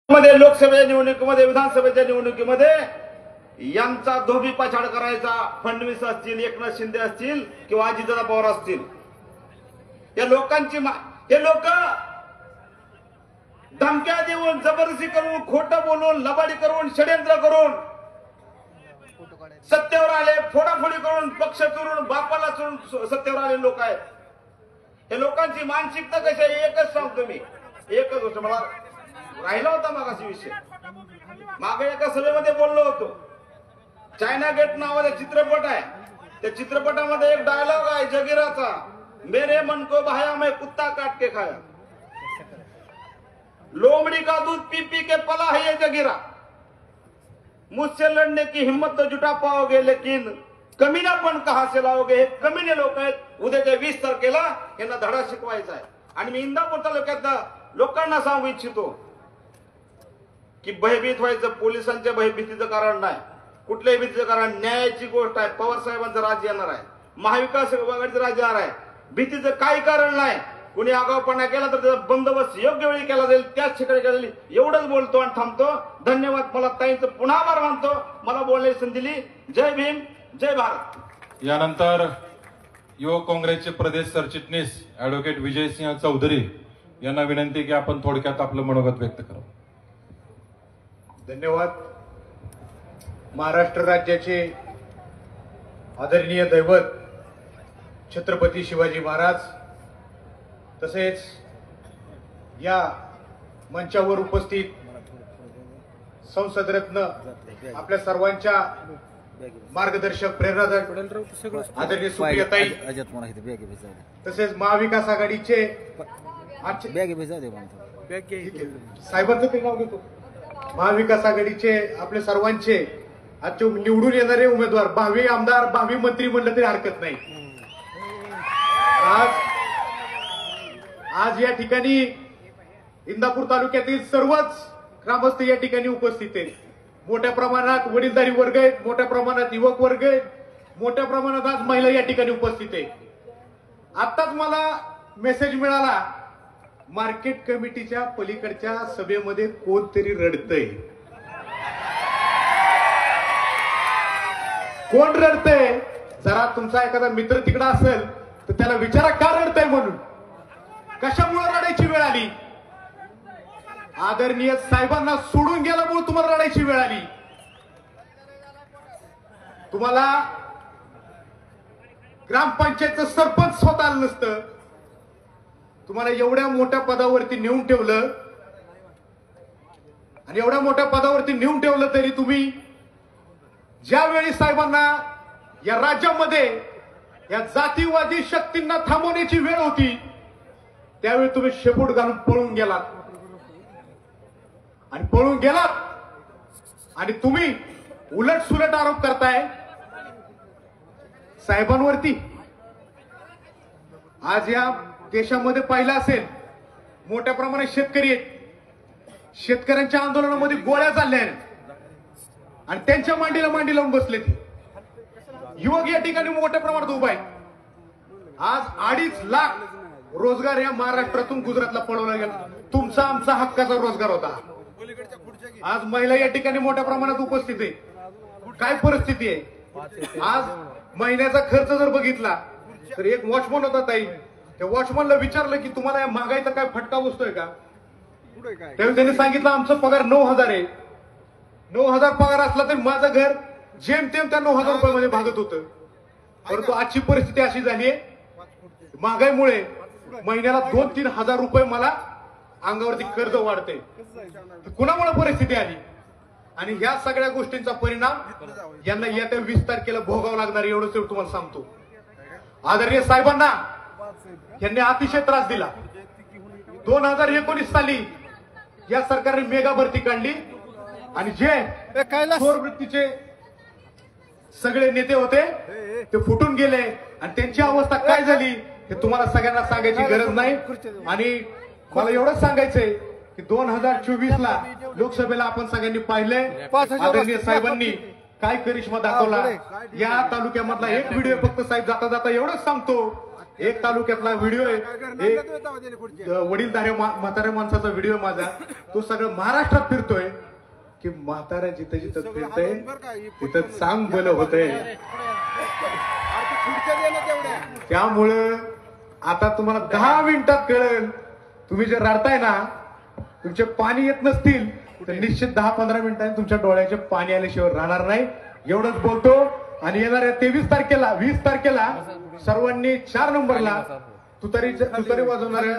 मध्ये लोकसभेच्या निवडणुकीमध्ये विधानसभेच्या निवडणुकीमध्ये यांचा धोबी पाछाड करायचा फडणवीस असतील, एकनाथ शिंदे असतील किंवा अजितदादा पवार असतील. या लोकांची हे लोक धमक्या देऊन, जबरदस्ती करून, खोटं बोलून, लबाडी करून, षडयंत्र करून सत्तेवर आले, फोडाफोडी करून, पक्ष चुरून, बापाला चुरून सत्तेवर आलेले लोक आहेत. हे लोकांची मानसिकता कशी आहे एकच सांगतो मी. एकच गोष्ट मला राहिला होता मागाशी विषय. मागे एका सभेमध्ये बोललो होतो. चायना गेट नावाचा चित्रपट आहे. त्या चित्रपटामध्ये एक डायलॉग आहे जगीराचा, मेरे मन को भाया मैं कुत्ता काट के खाया. लोमड़ी का दूध पी पी के पला है ये जगीरा. मुझसे लड़ने की हिम्मत तो जुटा पाओगे लेकिन कमीनापण कहां से लाओगे. हे कमीने लोक आहेत. उद्याच्या 20 तारखेला यांना धडा शिकवायचा आहे. आणि मी इंदापूर तालुक्यातल्या लोकांना सांगू इच्छितो की भयभीत व्हायचं पोलिसांच्या भयभीतीचं कारण नाही, कुठल्याही भीतीचं कारण. न्यायाची गोष्ट आहे. पवार साहेबांचं राज्य येणार आहे, महाविकास आघाडीचं राज्य येणार आहे. भीतीचं काही कारण नाही. कुणी आगाऊपणा केला तर त्याचा बंदोबस्त योग्य वेळी केला जाईल, त्याच ठिकाणी केला जाईल. एवढंच बोलतो आणि थांबतो. धन्यवाद. मला ताईंचं पुन्हा आभार मानतो, मला बोलण्याची संधी दिली. जय भीम, जय भारत. यानंतर युवक काँग्रेसचे प्रदेश सरचिटणीस ऍडव्होकेट विजयसिंह चौधरी यांना विनंती की आपण थोडक्यात आपलं मनोगत व्यक्त करावं. धन्यवाद. महाराष्ट्र राज्याचे आदरणीय दैवत छत्रपती शिवाजी महाराज, तसेच या मंचावर उपस्थित संसदरत्न आपल्या सर्वांच्या मार्गदर्शक प्रेरणादायक आदरणीय सुप्रियाताई, तसेच महाविकास आघाडीचे साहेबांचं ते नाव घेतो. महाविकास आघाडीचे आपले सर्वांचे आजचे निवडून येणारे उमेदवार, भावी आमदार, भावी मंत्री म्हणलं तरी हरकत नाही. आज या ठिकाणी इंदापूर तालुक्यातील सर्वच ग्रामस्थ या ठिकाणी उपस्थित आहेत. मोठ्या प्रमाणात वडीलधारी वर्ग आहेत, मोठ्या प्रमाणात युवक वर्ग आहेत, मोठ्या प्रमाणात आज महिला या ठिकाणी उपस्थित आहेत. आताच मला मेसेज मिळाला, मार्केट कमिटीच्या पलीकडच्या सभेमध्ये कोणतरी रडतंय. कोण रडतंय? जरा तुमचा एखादा मित्र तिकडे असेल तर त्याला विचारा का रडतंय म्हणून. कशामुळे रडायची वेळ आली? आदरणीय साहेबांना सोडून गेल्यामुळे तुम्हाला रडायची वेळ आली. तुम्हाला ग्रामपंचायतचं सरपंच स्वतः आलं नसतं. तुम्हाला एवढ्या मोठ्या पदावरती नेऊन ठेवलं आणि एवढ्या मोठ्या पदावरती नेऊन ठेवलं तरी तुम्ही ज्यावेळी साहेबांना या राज्यामध्ये या जातीवादी शक्तींना थांबवण्याची वेळ होती त्यावेळी तुम्ही शेपूट घालून पळून गेलात. आणि पळून गेलात आणि तुम्ही उलट सुलट आरोप करताय साहेबांवरती. आज या देशामध्ये पाहिलं असेल मोठ्या प्रमाणात शेतकरी आहेत. शेतकऱ्यांच्या आंदोलनामध्ये गोळ्या चालल्या आहेत आणि त्यांच्या मांडीला मांडी लावून बसले. युवक या ठिकाणी मोठ्या प्रमाणात उभा आहेत. आज 2.5 लाख रोजगार या महाराष्ट्रातून गुजरातला पळवला गेला. तुमचा आमचा हक्काचा रोजगार होता. आज महिला या ठिकाणी मोठ्या प्रमाणात उपस्थित आहे. काय परिस्थिती आहे? आज महिन्याचा खर्च जर बघितला तर एक वॉचमन होता ताई, त्या वॉचमनला विचारलं की तुम्हाला या महागाईचा काय फटका बसतोय का? त्यावेळी त्यांनी सांगितलं आमचा पगार 9,000 आहे. 9,000 पगार असला तरी माझं घर जेमतेम त्या 9,000 रुपयामध्ये भागत होतं. परंतु आजची परिस्थिती अशी झाली आहे, महागाईमुळे महिन्याला 2-3 हजार रुपये मला अंगावरती कर्ज वाढते. कुणामुळे परिस्थिती आली? आणि या सगळ्या गोष्टींचा परिणाम यांना येत्या 20 तारखेला भोगावं लागणार, एवढंच तुम्हाला सांगतो. आदरणीय साहेबांना यांनी अतिशय त्रास दिला. 2019 साली या सरकारने मेगा भरती काढली आणि जे चोरवृत्तीचे सगळे नेते होते ते फुटून गेले आणि त्यांची अवस्था काय झाली हे तुम्हाला सगळ्यांना सांगायची गरज नाही. आणि मला एवढंच सांगायचंय की 2024ला लोकसभेला आपण सगळ्यांनी पाहिलंय आदरणीय साहेबांनी काय करिश्मा दाखवला. या तालुक्यामधला एक व्हिडिओ फक्त साहेब जाता जाता एवढंच सांगतो एक तालुक्यातला व्हिडिओ आहे, एक वडीलधाऱ्या म्हाताऱ्या माणसाचा व्हिडिओ आहे माझा, तो सगळं महाराष्ट्रात फिरतोय की म्हाताऱ्या जिथं जिथं फिरतय तिथं चांग बल होतंय. त्यामुळं आता तुम्हाला 10 मिनिटात कळेल. तुम्ही जे रडताय ना, तुमचे पाणी येत नसतील तर निश्चित 10-15 मिनिटांनी तुमच्या डोळ्याचे पाणी आल्याशिवाय राहणार नाही. एवढंच बोलतो. आणि येणाऱ्या 23 तारखेला 20 तारखेला सर्वांनी 4 नंबरला तुतारी वाजवणाऱ्या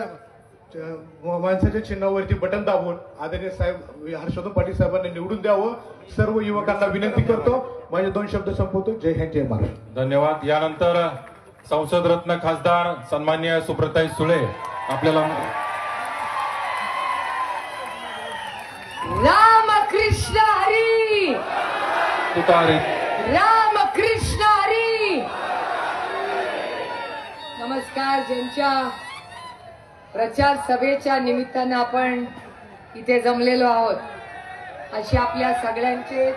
माणसाच्या चिन्हावरती बटन दाबून आदरणीय साहेब हर्षवर्धन पाटील साहेबांनी निवडून द्यावं. सर्व युवकांना विनंती करतो. माझे 2 शब्द संपवतो. जय हिंद, जय महाराष्ट्र. धन्यवाद. यानंतर संसद रत्न खासदार सन्माननीय सुप्रताई सुळे आपल्याला रामकृष्ण हरी, तुतारी. रामकृष्ण हरी. नमस्कार. ज्यांच्या प्रचार सभेच्या निमित्तानं आपण इथे जमलेलो आहोत, अशी आपल्या सगळ्यांचे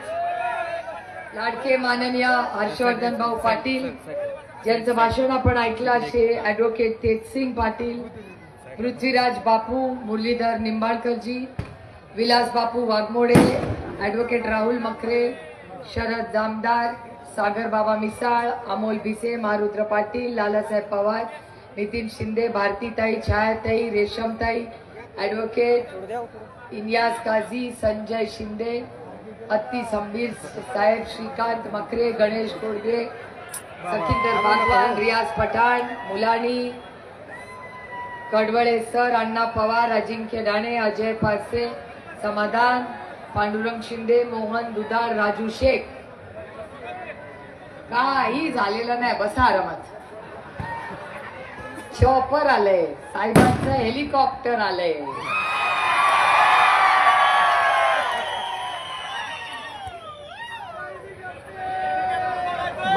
लाडके माननीय हर्षवर्धन भाऊ पाटील, ज्यांचं भाषण आपण ऐकलं, असे ऍडव्होकेट तेजसिंग पाटील, पृथ्वीराज बापू, मुरलीधर निंबाळकरजी, विलास बापू वाघमोडे, ऍडव्होकेट राहुल मखरे, शरद जामदार, सागर बाबा मिसाळ, अमोल भिसे, मारुद्र पाटील, लालासाहेब पवार, नितीन शिंदे, भारतीताई, छायाताई, रेशमताई, ऍडव्होकेट इनियास काझी, संजय शिंदे, अत्ती संबीर साहेब, श्रीकांत मखरे, गणेश कोडगे, सखींदर भागवान, रियाज पठाण, मुलानी, कडवळे सर, अण्णा पवार, अजिंक्य डाणे, अजय फारसे, समाधान, पांडुरंग शिंदे, मोहन दुधाळ, राजू शेख. काही झालेलं नाही. बसा आरामात. चॉपर आलंय, साहेबांचं हेलिकॉप्टर आलंय.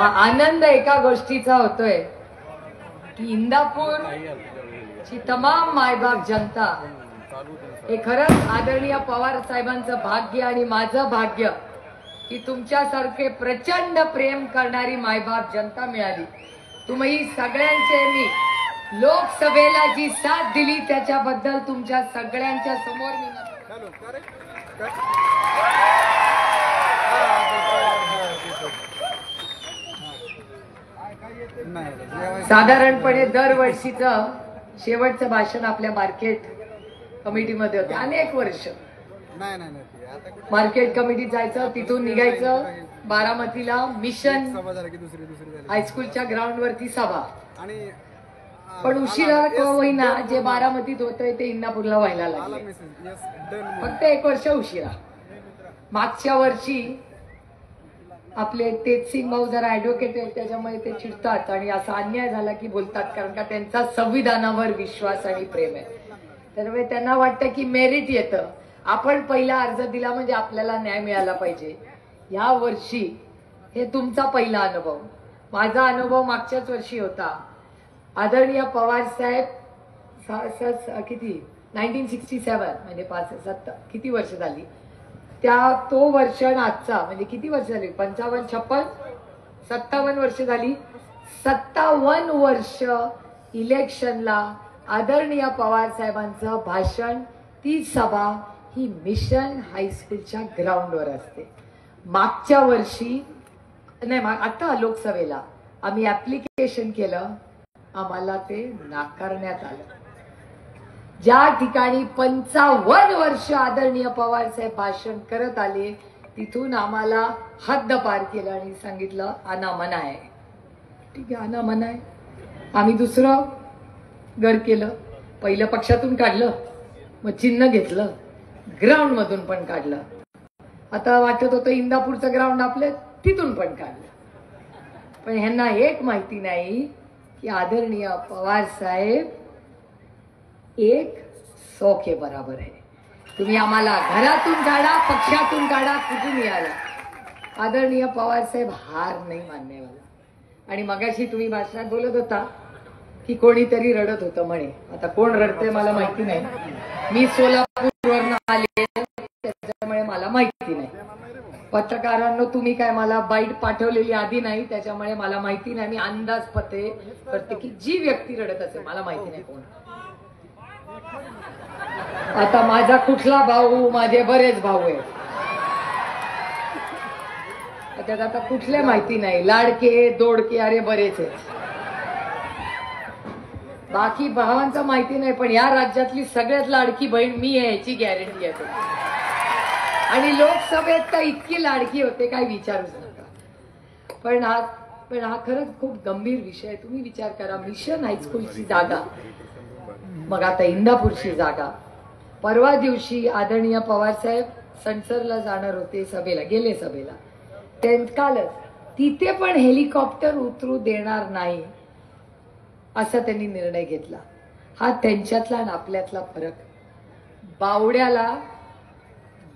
आनंद एका गोष्टीचा होतोय की इंदापूर ची तमाम मायबाप जनता, हे खरंच आदरणीय पवार साहेबांचं भाग्य आणि माझं भाग्य की तुमच्यासारखे प्रचंड प्रेम करणारी मायबाप जनता मिळाली. तुम्ही सगळ्यांचे मी लोकसभेला जी साथ दिली त्याच्याबद्दल तुमच्या सगळ्यांच्या समोर मी साधारणपणे दरवर्षीचं शेवटचं भाषण आपल्या मार्केट कमिटीमध्ये होते. अनेक वर्ष मार्केट कमिटीत जायचं, तिथून निघायचं, बारामतीला मिशन हायस्कूलच्या ग्राउंड वरती सभा. पण उशिरा का होईना जे बारामतीत होतंय ते इंदापूरला व्हायला लागले. फक्त 1 वर्ष उशिरा. मागच्या वर्षी आपले तेजसिंग भाऊ जरा ऍडव्होकेट आहेत, त्याच्यामुळे ते चिडतात आणि असा अन्याय झाला की बोलतात, कारण का त्यांचा संविधानावर विश्वास आणि प्रेम आहे. त्यामुळे त्यांना वाटतं की मेरिट येतं, आपण पहिला अर्ज दिला म्हणजे आपल्याला न्याय मिळाला पाहिजे. या वर्षी हे तुमचा पहिला अनुभव. माझा अनुभव मागच्याच वर्षी होता. आदरणीय पवार साहेब किती 1967 म्हणजे 5-7 किती वर्ष झाली, तो वर्ष आणि आजचा म्हणजे किती वर्ष झाली, 55, 56, 57 वर्ष झाली. 57 वर्ष इलेक्शनला आदरणीय पवार साहेबांचं भाषण, ती सभा ही मिशन हायस्कूलच्या ग्राउंडवर असते. मागच्या वर्षी नाही, आता लोकसभेला आम्ही ऍप्लिकेशन केलं, आम्हाला ते नाकारण्यात आलं. ज्या ठिकाणी 55 वर्ष आदरणीय पवार साहेब भाषण करत आले, तिथून आम्हाला हद्द पार केलं आणि सांगितलं अनामना आहे. ठीक आहे, अनामना आहे. आम्ही दुसरं घर केलं. पहिलं पक्षातून काढलं, मग चिन्ह घेतलं, ग्राउंड मधून पण काढलं. आता वाटत होतं इंदापूरचं ग्राउंड आपलं, तिथून पण काढलं. पण ह्यांना एक माहिती नाही की आदरणीय पवार साहेब 100 के बराबर आहे. तुम्ही आम्हाला घरातून काढा, पक्षातून काढा, कुठून याला, आदरणीय पवार साहेब हार नाही मानण्यावाला. आणि मगाशी तुम्ही भाषणात बोलत होता की कोणीतरी रडत होतं म्हणे. आता कोण रडतंय मला माहिती नाही. मी सोलापूरवरून आले त्याच्यामुळे मला माहिती नाही. पत्रकारांनो, तुम्ही काय मला बाईट पाठवलेली आधी नाही, त्याच्यामुळे मला माहिती नाही. मी अंदाज पते करते की जी व्यक्ती रडत असेल, मला माहिती नाही कोण. आता माझा कुठला भाऊ, माझे बरेच भाऊ आहेत, त्यात आता कुठले माहिती नाही. लाडके दोडके अरे बरेच आहेत. बाकी भावांचं माहिती नाही, पण या राज्यातली सगळ्यात लाडकी बहीण मी आहे याची गॅरंटी आहे. आणि लोकसभेत तर इतकी लाडकी होते काय विचारूच नका. पण हा खरंच खूप गंभीर विषय आहे. तुम्ही विचार करा, मिशन हायस्कूलची जागा, मग आता इंदापूरची जागा. परवा दिवशी आदरणीय पवारसाहेब सणसरला जाणार होते सभेला, गेले सभेला. कालच तिथे पण हेलिकॉप्टर उतरू देणार नाही असा त्यांनी निर्णय घेतला. हा त्यांच्यातला आणि आपल्यातला फरक. बावड्याला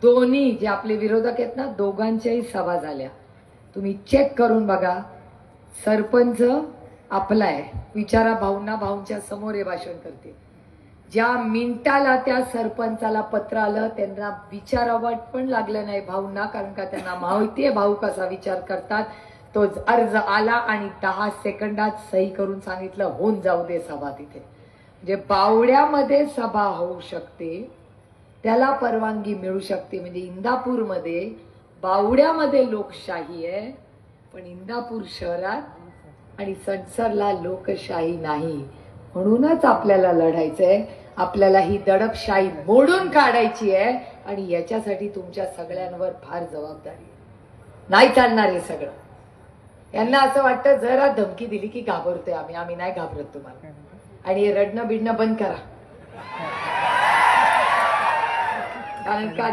दोन्ही जे आपले विरोधक आहेत ना, दोघांच्याही सभा झाल्या. तुम्ही चेक करून बघा. सरपंच आपला आहे, विचारा भाऊंना, भाऊंच्या समोर हे भाषण करते. ज्या मिनिटाला त्या सरपंचाला पत्र आलं, त्यांना विचारावं पण लागलं नाही भाऊंना, कारण का त्यांना माहितीये भाऊ कसा विचार करतात. तो अर्ज आला आणि 10 सेकंदात सही करून सांगितलं होऊन जाऊ दे सभा तिथे. म्हणजे बावड्यामध्ये सभा होऊ शकते, त्याला परवानगी मिळू शकते. म्हणजे इंदापूरमध्ये, बावड्यामध्ये लोकशाही आहे, पण इंदापूर शहरात आणि सणसरला लोकशाही नाही. म्हणूनच आपल्याला लढायचंय. आपल्याला ही दडपशाही मोडून काढायची आहे आणि याच्यासाठी तुमच्या सगळ्यांवर फार जबाबदारी. नाही चालणार हे सगळं. यांना असं वाटतं जरा धमकी दिली की घाबरतोय आम्ही. आम्ही नाही घाबरत तुम्हाला. आणि हे रडणं बिडणं बंद करा. कारण का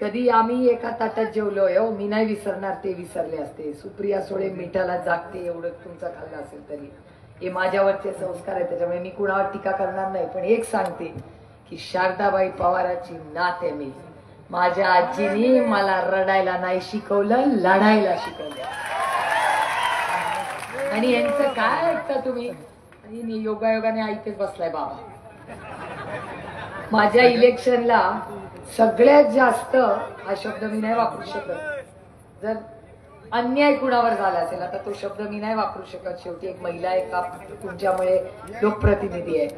कधी आम्ही एका ताटात जेवलोय हो, मी नाही विसरणार, ते विसरले असते. सुप्रिया सुळे मिठाला जागते एवढं तुमचं खाल्लं असेल तरी. हे माझ्यावरचे संस्कार आहे, त्याच्यामुळे मी कुणावर टीका करणार नाही. पण एक सांगते की शारदाबाई पवाराची नात आहे मी. माझ्या आजीनी मला रडायला नाही शिकवलं, लढायला शिकवलं. आणि यांचं काय ऐकता तुम्ही? आणि योगायोगाने ऐकतेच बसलाय बाबा. माझ्या इलेक्शनला सगळ्यात जास्त, हा शब्द मी नाही वापरू शकत, जर अन्याय कुणावर झाला असेल, आता तो शब्द मी नाही वापरू शकत, शेवटी एक महिला आहे का तुमच्यामुळे लोकप्रतिनिधी आहे.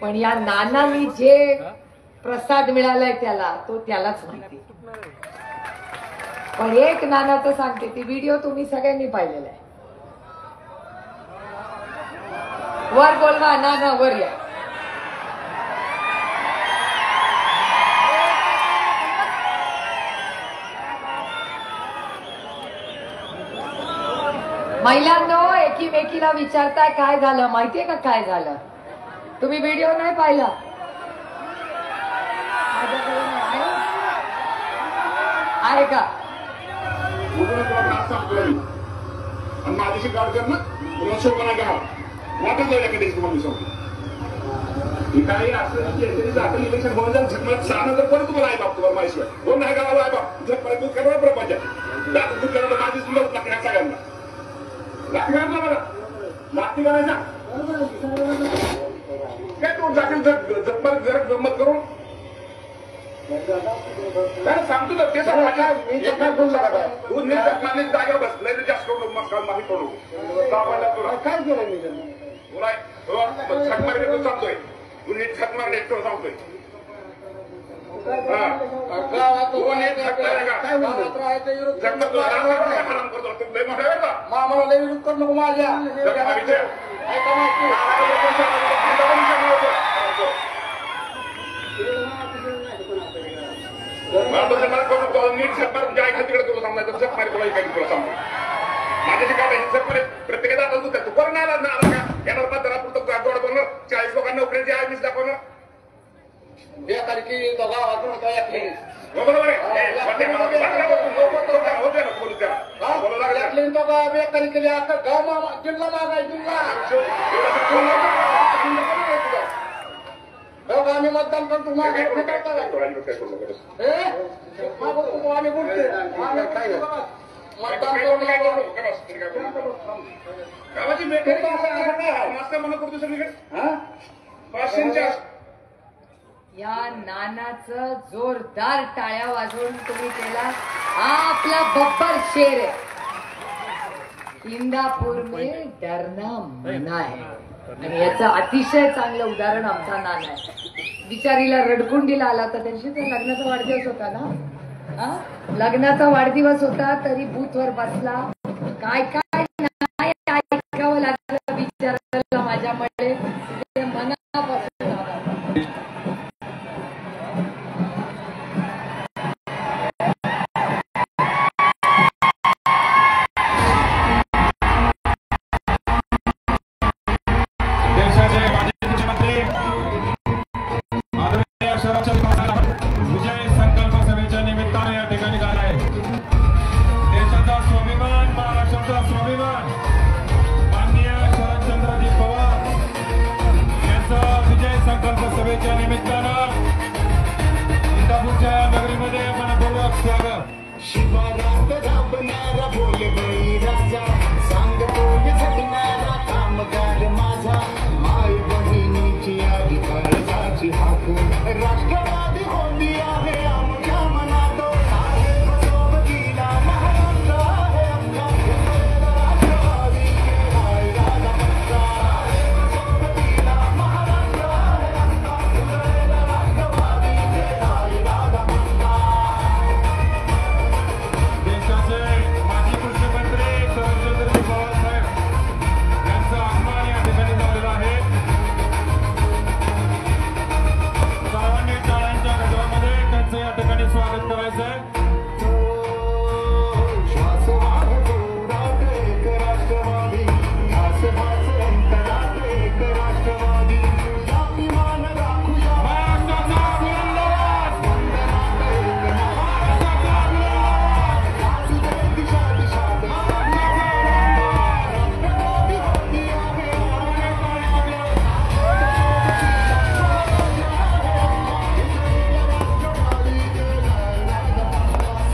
पण या नानांनी जे प्रसाद मिळालाय त्याला, तो त्यालाच माहिती. पण एक नानाचं सांगते, ती व्हिडिओ तुम्ही सगळ्यांनी पाहिलेला आहे. वर बोलवा नाना, वर या. महिलांनो, एकीमेकीला विचारताय काय झालं, माहितीये का काय झालं? तुम्ही व्हिडिओ नाही पाहिला? आहे का? माझ्याशी गाड कर ना, शोभना गाव वाटत जाईल कधी तुम्हाला विसरतो. काही असं इलेक्शन होऊन जाईल, झकमत 6 नंतर परत तुम्हाला आहे बाप, तुम्हाला माहिती आहे कोण नाही गावाला आहे बाप. जर परत करणार प्रपंच दाखल दूध करणार माझी सुद्धा लागणार सगळ्यांना लागते करायला बघा, लागते करायचा काय तो दाखल जगमत जरा गंमत करून सांगतो ना ते जागा बस नाही तर जास्त करून माहिती करू काय केलं छक मारले सांगतोय तुम्ही छक मारले एकटं सांगतोय आम्हाला लय विरोध करू नको माझ्या नीट सरकार तुमच्या ऐका तिकडे तुला सांगायचं सरकार तुला ऐकायचं तुला सांगतो माझ्याशी काय हिंसक प्रत्येकाचा आता तू कोण नाही आला का येणार मतदारापुरतं गाठोड बनणार 40 लोकांना नोकरीची आमिष दाखवणार 2 तारखे गावातून बरोबर गाव जिल्हा मागाय जिल्हा आम्ही मतदान करतो आम्ही गावाची मस्त म्हणत करतो सगळीकडे 500 या नानाचं जोरदार टाळ्या वाजवून तुम्ही केला. हा आपला बब्बर शेर आहे. इंदापूर में डरना मना है. आणि याचं अतिशय चांगलं उदाहरण आमचा नाना आहे. बिचारीला रडकुंडीला आला तर त्यांची तर लग्नाचा वाढदिवस होता ना. लग्नाचा वाढदिवस होता तरी बूथवर बसला. काय काय नाही ऐकावं लागलं बिचाराला माझ्यामुळे. ते मनापासून विजय संकल्प सभेच्या निमित्ताने या ठिकाणी झाला आहे. देशाचा स्वाभिमान, महाराष्ट्राचा स्वाभिमान माननीय शरदचंद्रजी पवार यांचा विजय संकल्प सभेच्या निमित्तानं इंदापूरच्या नगरीमध्ये मनपूर्वक स्वागत. शिवारात राबणारा बोले बळी राजा, सांगतोय झटणारा कामगार माझा, माय बहिणीची आधी काळजाची हाकून राष्ट्रवादी होती आहे आमच्या मनात. साहेब सोबतीला महाराष्ट्र आहे आमचा, राष्ट्रवादी हाय राजा पक्का. साहेब सोबतीला महाराष्ट्र आहे आमचा, राष्ट्रवादी हाय राजा पक्का. देशाचे माजी कृषीमंत्री शरदचंद्रजी पवार साहेब यांचं आगमन या ठिकाणी झालेलं आहे. सर्वांनी टाळ्यांच्या गजरामध्ये त्यांचं या ठिकाणी स्वागत करायचं आहे. श्वास वाढतो राहतो एक राष्ट्रवादी, ध्यास भास अंतरात एक राष्ट्रवादी. अभिमान राखूया महाराष्ट्राचा बुलंद आवाज, वंदनात एक महाराष्ट्राचा आवाज. असू दे दिशा दिशात राष्ट्रवादी होती आहे आमच्या पाण्यात. राष्ट्रवादी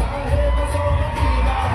साहेब सोबतीला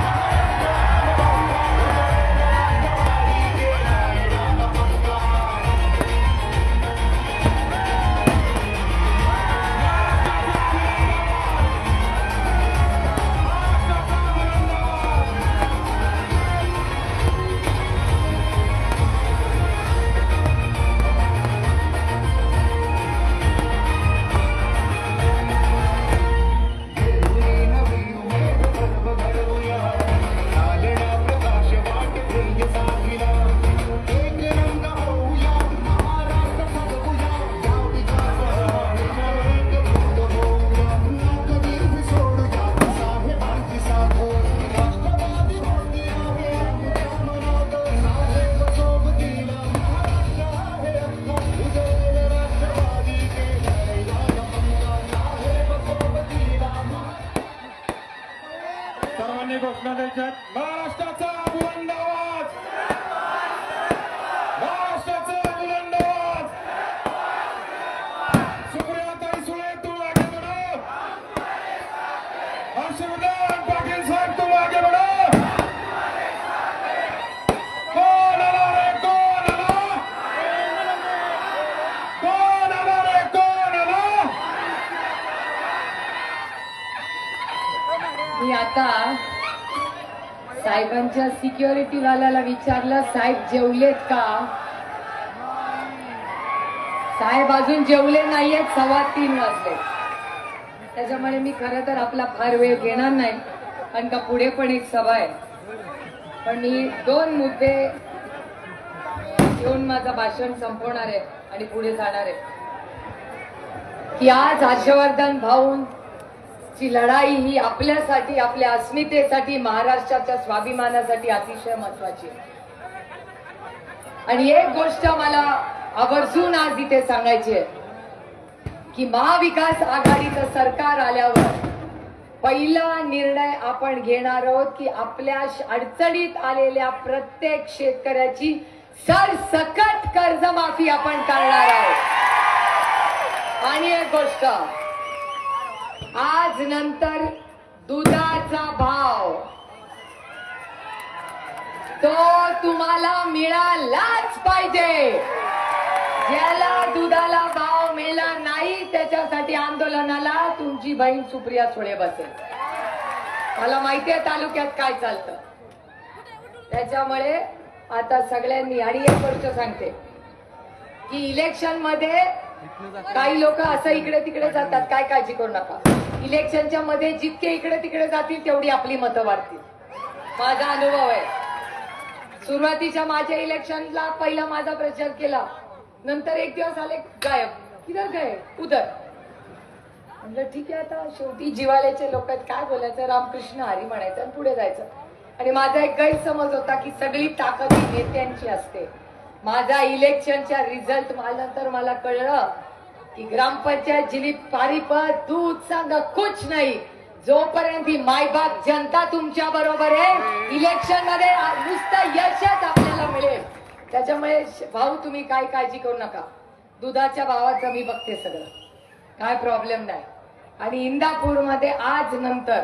सर्वांनी घोषणा द्यायच्या. महाराष्ट्राचा बुलंद आवाज, महाराष्ट्राचा बुलंद आवाज. सुप्रियाताई सुळे तुम आगे बढ़ो. हर्षवर्धन पाटील साहेब तुम आगे बढ़ो. कोण आला रे, कोण आला, कोण आला रे, कोण आला. मी आता साहेबांच्या सिक्युरिटी वाल्याला विचारलं, साहेब जेवलेत का? साहेब अजून जेवले नाहीयेत, 3:15 वाजले. त्याच्यामुळे मी खरं तर आपला फार वेळ घेणार नाही, कारण का पुढे पण एक सभा आहे. पण मी 2 मुद्दे घेऊन माझं भाषण संपवणार आहे आणि पुढे जाणार आहे. की आज हर्षवर्धन भाऊंची लढाई ही आपल्यासाठी, आपल्या अस्मितेसाठी, महाराष्ट्राच्या स्वाभिमानासाठी अतिशय महत्वाची आहे. आणि एक गोष्ट मला आवर्जून आज इथे सांगायची आहे की महाविकास आघाडीचं सरकार आल्यावर पहिला निर्णय आपण घेणार आहोत की आपल्या अडचणीत आलेल्या प्रत्येक शेतकऱ्याची सरसकट कर्जमाफी आपण करणार आहोत. आणि एक गोष्ट, आज नंतर दुधाचा भाव तो तुम्हाला मिळालाच पाहिजे. ज्याला दुधाला भाव मिळणार नाही त्याच्यासाठी आंदोलनाला तुमची बहीण सुप्रिया सुळे बसेल. मला माहितीये तालुक्यात काय चालतं. त्याच्यामुळे आता सगळ्यांनी, आणि एक गोष्ट सांगते की इलेक्शन मध्ये काही लोक असं इकडे तिकडे जातात, काय काळजी करू नका. इलेक्शनच्या मध्ये जितके इकडे तिकडे जातील तेवढी आपली मतं वाढतील. माझा अनुभव आहे. सुरुवातीच्या माझ्या इलेक्शनला पहिला माझा प्रचार केला, नंतर एक दिवस आले गायब, किधर गए उधर. म्हणलं ठीक आहे, आता शेवटी जिवाळ्याचे लोक आहेत, काय बोलायचं, रामकृष्ण हरी म्हणायचं आणि पुढे जायचं. आणि माझा एक गैरसमज होता की सगळी ताकद ही नेत्यांची असते. माझा इलेक्शनच्या रिझल्ट नंतर मला कळलं की ग्रामपंचायत जिली पारिपत दूध सांग कुछ नाही. जोपर्यंत ही मायबाप जनता तुमच्या बरोबर आहे, इलेक्शन मध्ये नुसतं यशच आपल्याला मिळेल. त्याच्यामुळे भाऊ तुम्ही काय काळजी करू नका. दुधाच्या भावाचं मी बघते सगळं, काय प्रॉब्लेम नाही. आणि इंदापूरमध्ये आज नंतर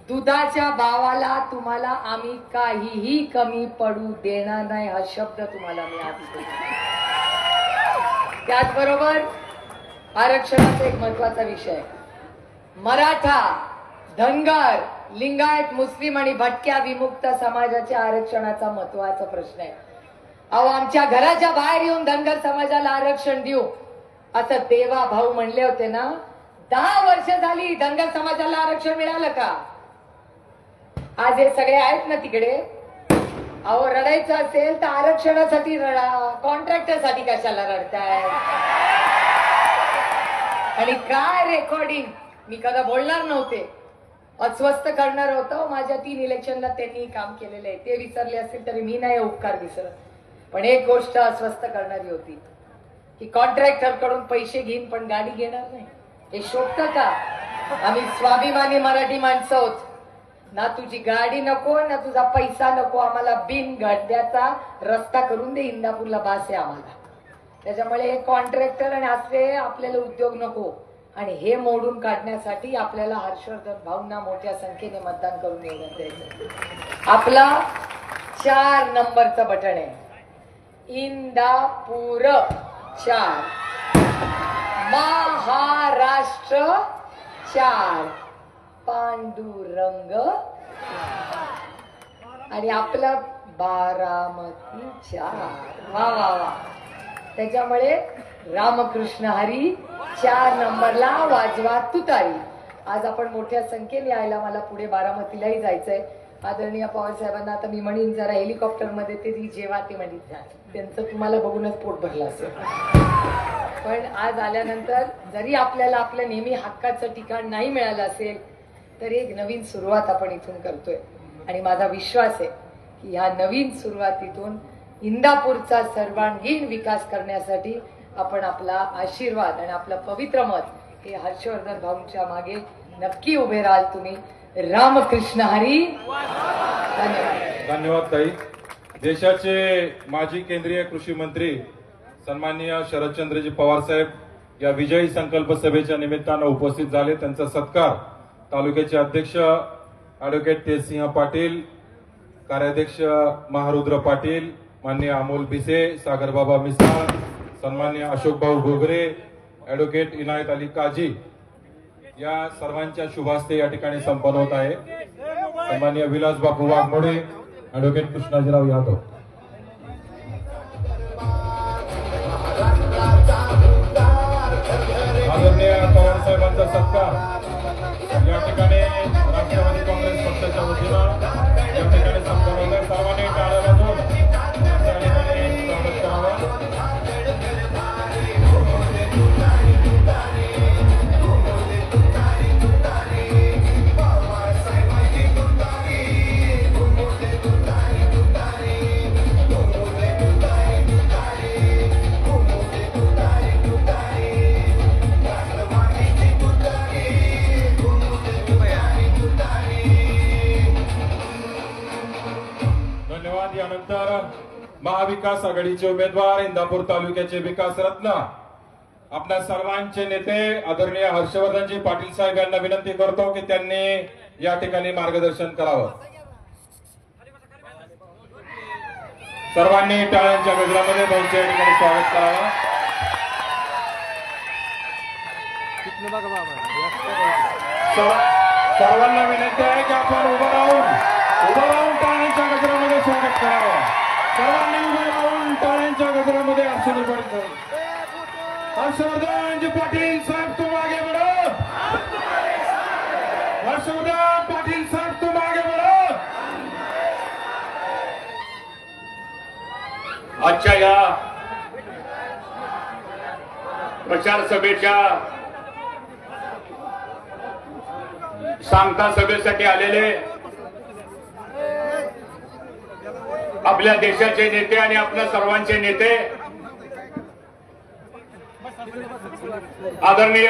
दुधाच्या भावाला तुम्हाला आम्ही काहीही कमी पडू देणार नाही, हा शब्द तुम्हाला मी आज देतो. त्याचबरोबर आरक्षणाचा एक महत्वाचा विषय आहे. मराठा, धनगर, लिंगायत, मुस्लिम आणि भटक्या विमुक्त समाजाच्या आरक्षणाचा महत्वाचा प्रश्न आहे. अहो, आमच्या घराच्या बाहेर येऊन धनगर समाजाला आरक्षण देऊ असं देवा भाऊ म्हणले होते ना. 10 वर्ष झाली धनगर समाजाला आरक्षण मिळालं का? आज हे सगळे आहेत ना तिकडे. अहो, रडायचं असेल तर आरक्षणासाठी रडा, कॉन्ट्रॅक्टरसाठी कशाला रडताय? आणि काय रेकॉर्डिंग, मी कदा बोलणार नव्हते, अस्वस्थ करणार होतं. माझ्या 3 इलेक्शनला त्यांनी काम केलेलं आहे, ते विसरले असतील तरी मी नाही उपकार विसरत. पण एक गोष्ट अस्वस्थ करणारी होती की कॉन्ट्रॅक्टर कडून पैसे घेईन पण गाडी घेणार नाही. हे शोभतं का? आम्ही स्वाभिमानी मराठी माणसं आहोत ना. तुझी गाडी नको ना तुझा पैसा नको, आम्हाला बिन गड्ड्याचा रस्ता करून दे, इंदापूरला बास आहे आम्हाला. त्याच्यामुळे हे कॉन्ट्रॅक्टर आणि असले आपल्याला उद्योग नको. आणि हे मोडून काढण्यासाठी आपल्याला हर्षवर्धन भाऊंना मोठ्या संख्येने मतदान करून येण्यात द्यायचं. आपला 4 नंबरचं बटन आहे, इंदापूर 4, महाराष्ट्र 4, पांडुरंग, आणि आपलं बारामती 4. वा वा वा. त्याच्यामुळे रामकृष्ण हरी 4 नंबरला वाजवा तुतारी. आज आपण मोठ्या संख्येने यायला, मला पुढे बारामतीलाही जायचंय. आदरणीय पवार साहेबांना आता मी म्हणीन जरा हेलिकॉप्टर मध्ये ते जेव्हा ते म्हणीत जा, त्यांचं तुम्हाला बघूनच पोट भरलं असेल. पण आज आल्यानंतर जरी आपल्याला आपलं नेहमी हक्काचं ठिकाण नाही मिळालं असेल तर एक नवीन सुरुवात आपण इथून करतोय. आणि माझा विश्वास आहे की ह्या नवीन सुरुवातीतून इंदापूरचा सर्वांगीण विकास करण्यासाठी आपण आपला आशीर्वाद आणि आपलं पवित्र मत हे हर्षवर्धन भाऊंच्या मागे नक्की उभे राहाल तुम्ही. रामकृष्ण हरी. धन्यवाद. धन्यवाद ताई. देशाचे माजी केंद्रीय कृषी मंत्री सन्माननीय शरदचंद्रजी पवार साहेब या विजयी संकल्प सभेच्या निमित्तानं उपस्थित झाले. त्यांचा सत्कार तालुक्याचे अध्यक्ष ॲडव्होकेट तेजसिंह पाटील, कार्याध्यक्ष महारुद्र पाटील, माननीय अमोल भिसे, सागरबाबा मिसाळ, सन्माननीय अशोक भाऊ घोगरे, ॲडव्होकेट इनायत अली काजी या सर्वांच्या शुभास्ते या ठिकाणी संपन्न होत आहे. सन्माननीय विलास बापू वाघमोडे, ॲडव्होकेट कृष्णाजीराव यादव. आदरणीय पवार साहेबांचा सत्कार या ठिकाणी राष्ट्रवादी काँग्रेस पक्षाच्या वतीनं या ठिकाणी संपन्न होत आहे. सर्वांनी टाळ्या वाजवून त्या ठिकाणी स्वागत करावं. यानंतर महाविकास आघाडीचे उमेदवार, इंदापूर तालुक्याचे विकास रत्न, आपल्या सर्वांचे नेते आदरणीय हर्षवर्धनजी पाटील साहेब यांना विनंती करतो की त्यांनी या ठिकाणी मार्गदर्शन करावं. सर्वांनी टाळ्यांच्या गजरामध्ये भाऊंच्या या ठिकाणी स्वागत करावं. सर्वांना विनंती आहे की आपण उभं राहून टाळ्यांच्या गजरामध्ये स्वागत करावं. सर्वांनी उभं राहून टाळ्यांच्या गजरामध्ये आशीर्वाद करावं. हर्षवर्धन पाटील साहेब तुम आगे बढ़ो. हर्षवर्धन पाटील साहेब तुम आगे बढ़ो. आजच्या या प्रचार सभेच्या सांगता सभेसाठी आलेले आपल्या देशाचे नेते आणि आपल्या सर्वांचे नेते आदरणीय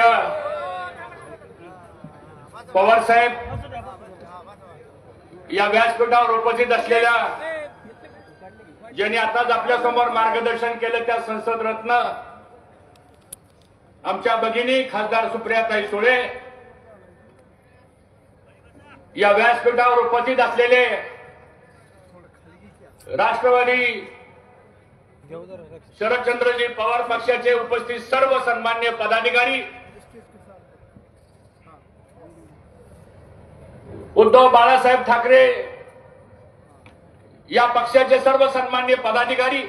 पवार साहेब या व्यासपीठावर उपस्थित असलेल्या ज्यांनी आताच आपल्या समोर मार्गदर्शन केलं त्या संसद रत्न आमच्या भगिनी खासदार सुप्रियाताई सुळे, या व्यासपीठावर उपस्थित असलेले राष्ट्रवादी शरदचंद्रजी पवार पक्षाचे उपस्थित सर्व सन्मान्य पदाधिकारी, उद्धव बाळासाहेब ठाकरे या पक्षाचे सर्व सन्मान्य पदाधिकारी,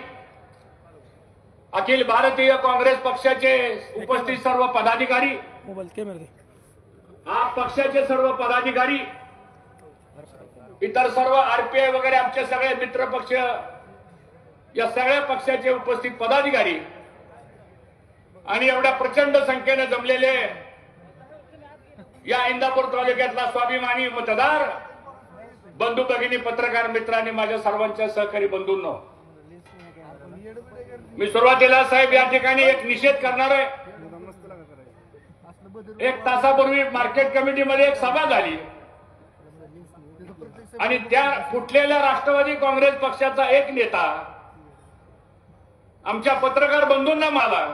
अखिल भारतीय काँग्रेस पक्षाचे उपस्थित सर्व पदाधिकारी, आप पक्षाचे सर्व पदाधिकारी, इतर सर्व आरपीआय वगैरे आमचे सगळे मित्र पक्ष, या सगळ्या पक्षाचे उपस्थित पदाधिकारी आणि एवढ्या प्रचंड संख्येने जमलेले या इंदापूर तालुक्यातला स्वाभिमानी मतदार बंधू भगिनी, पत्रकार मित्रांनी, माझ्या सर्वांच्या सहकारी बंधूंनो, मी सुरुवातीला साहेब या ठिकाणी एक निषेध करणार आहे. एक तासापूर्वी मार्केट कमिटीमध्ये एक सभा झाली आणि त्या फुटलेल्या राष्ट्रवादी काँग्रेस पक्षाचा एक नेता आमच्या पत्रकार बंधूंना माला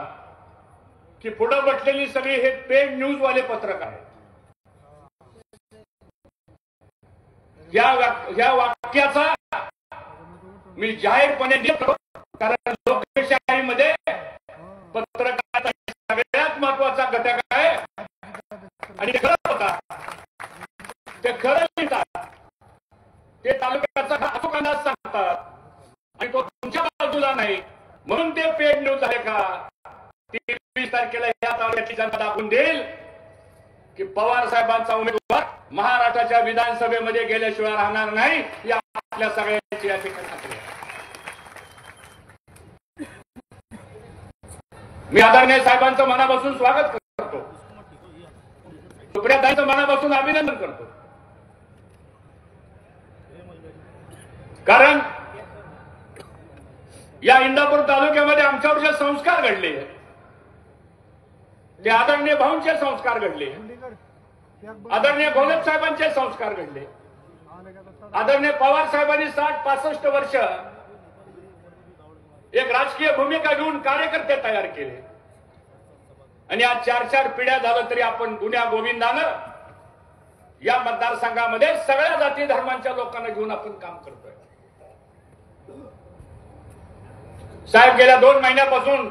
की पुढे बसलेली सगळी हे पेड न्यूज वाले पत्रकार आहेत. या वाक्याचा मी जाहीरपणे निषेध करतो, कारण लोकशाहीमध्ये पत्रकाराचा सगळ्यात महत्वाचा घटक आहे आणि ते खरं होता, ते खरं लिहितात, ते तालुक्याचा अचूक अंदाज सांगतात आणि तो तुमच्या बाजूला नाही म्हणून ते पेड न्यूज आहे का? 23 तारखेला या तालुक्याची जनता दाखवून देईल की पवार साहेबांचा उमेदवार महाराष्ट्राच्या विधानसभेमध्ये गेल्याशिवाय राहणार नाही. या आपल्या सगळ्यांची या ठिकाणी खात्री आहे. मी आदरणीय साहेबांचं मनापासून स्वागत करतो, सुप्रियाताईंचं मनापासून अभिनंदन करतो, कारण या इंदापूर तालुक्यामध्ये आमच्यावर जे संस्कार घडले ते आदरणीय भाऊंचे संस्कार घडले, आदरणीय गोलप साहेबांचे संस्कार घडले, आदरणीय पवार साहेबांनी 60-65 वर्ष एक राजकीय भूमिका घेऊन कार्यकर्ते तयार केले आणि आज 4-4 पिढ्या झालं तरी आपण गुन्ह्या गोविंदानं या मतदारसंघामध्ये सगळ्या जाती धर्मांच्या लोकांना घेऊन आपण काम करतोय. साहेब गेल्या 2 महिन्यापासून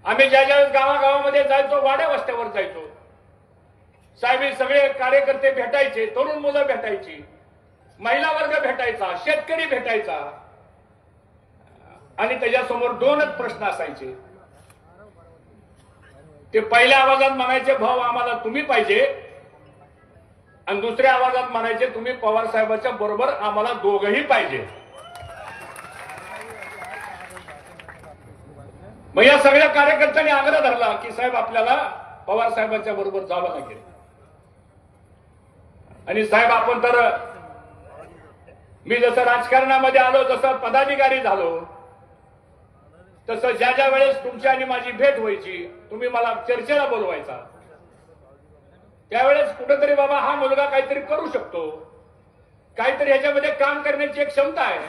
आम्ही ज्या ज्यावेळेस गावागावामध्ये जायचो, वाड्या वस्त्यावर जायचो, साहेब हे सगळे कार्यकर्ते भेटायचे, तरुण मुलं भेटायची, महिला वर्ग भेटायचा, शेतकरी भेटायचा आणि त्याच्यासमोर 2च प्रश्न असायचे. ते पहिल्या आवाजात म्हणायचे भाऊ आम्हाला तुम्ही पाहिजे आणि दुसऱ्या आवाजात म्हणायचे तुम्ही पवार साहेबांच्या बरोबर आम्हाला दोघंही पाहिजे. मग या सगळ्या कार्यकर्त्यांनी आग्रह धरला की साहेब आपल्याला पवार साहेबांच्या बरोबर जावं लागेल. आणि साहेब आपण तर मी जसं राजकारणामध्ये आलो, जसं पदाधिकारी झालो, तसं ज्या ज्या वेळेस तुमची आणि माझी भेट व्हायची, तुम्ही मला चर्चेला बोलवायचा, त्यावेळेस कुठेतरी बाबा हा मुलगा काहीतरी करू शकतो, काहीतरी ह्याच्यामध्ये काम करण्याची एक क्षमता आहे.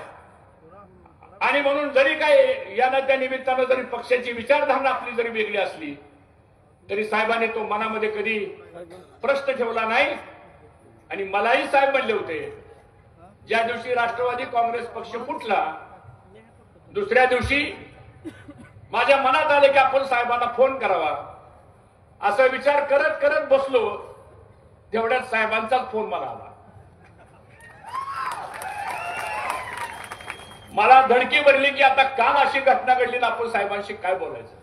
आणि म्हणून जरी काय या त्या निमित्तानं जरी पक्षाची विचारधारणा आपली जरी वेगळी असली तरी साहेबांनी तो मनामध्ये कधी प्रश्न ठेवला नाही. आणि मलाही साहेब म्हणले होते, ज्या दिवशी राष्ट्रवादी काँग्रेस पक्ष फुटला दुसऱ्या दिवशी माझ्या मनात आले की आपण साहेबांना फोन करावा असा विचार करत करत बसलो, तेवढ्यात साहेबांचाच फोन मला आला. मला धडकी भरली की आता काल अशी घटना घडली ना, आपण साहेबांशी काय बोलायचं.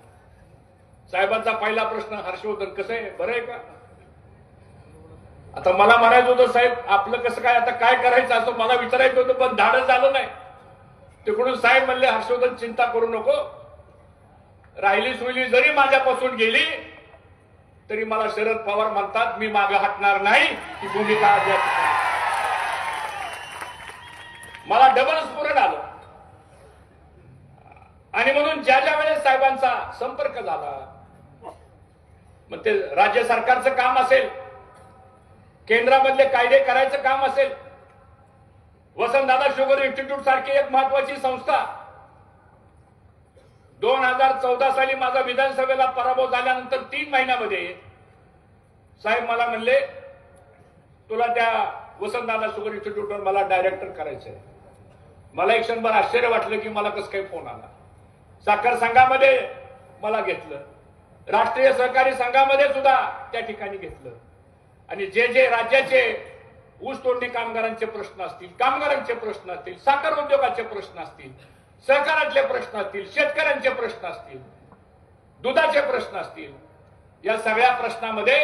साहेबांचा पहिला प्रश्न, हर्षवर्धन कसं आहे, बरं आहे का. आता मला म्हणायचं होतं साहेब आपलं कसं काय, आता काय करायचं असं मला विचारायचं होतं, पण धाडस झालं नाही. तिकडून साहेब म्हणले हर्षवर्धन चिंता करू नको, राहिली सुईली जरी माझ्यापासून गेली तरी मला शरद पवार म्हणतात मी मागे हटणार नाही, ही भूमिका मला डबल स्फुरण आलं. आणि म्हणून ज्या ज्या वेळेस साहेबांचा संपर्क झाला, मग ते राज्य सरकारचं काम असेल, केंद्रामधले कायदे करायचं काम असेल, वसंतदादा शुगर इन्स्टिट्यूट सारखी एक महत्वाची संस्था, 2014 साली माझा विधानसभेला पराभव झाल्यानंतर 3 महिन्यामध्ये साहेब मला म्हणले तुला त्या वसंतदादा शुगर इन्स्टिट्यूटवर मला डायरेक्टर करायचंय. मला एक क्षणभर आश्चर्य वाटलं की मला कसं काही फोन आला. साखर संघामध्ये मला घेतलं, राष्ट्रीय सहकारी संघामध्ये सुद्धा त्या ठिकाणी घेतलं. आणि जे जे राज्याचे ऊस तोडणी कामगारांचे प्रश्न असतील, कामगारांचे प्रश्न असतील, साखर उद्योगाचे प्रश्न असतील, सहकारातले प्रश्न असतील, शेतकऱ्यांचे प्रश्न असतील, दुधाचे प्रश्न असतील, या सगळ्या प्रश्नामध्ये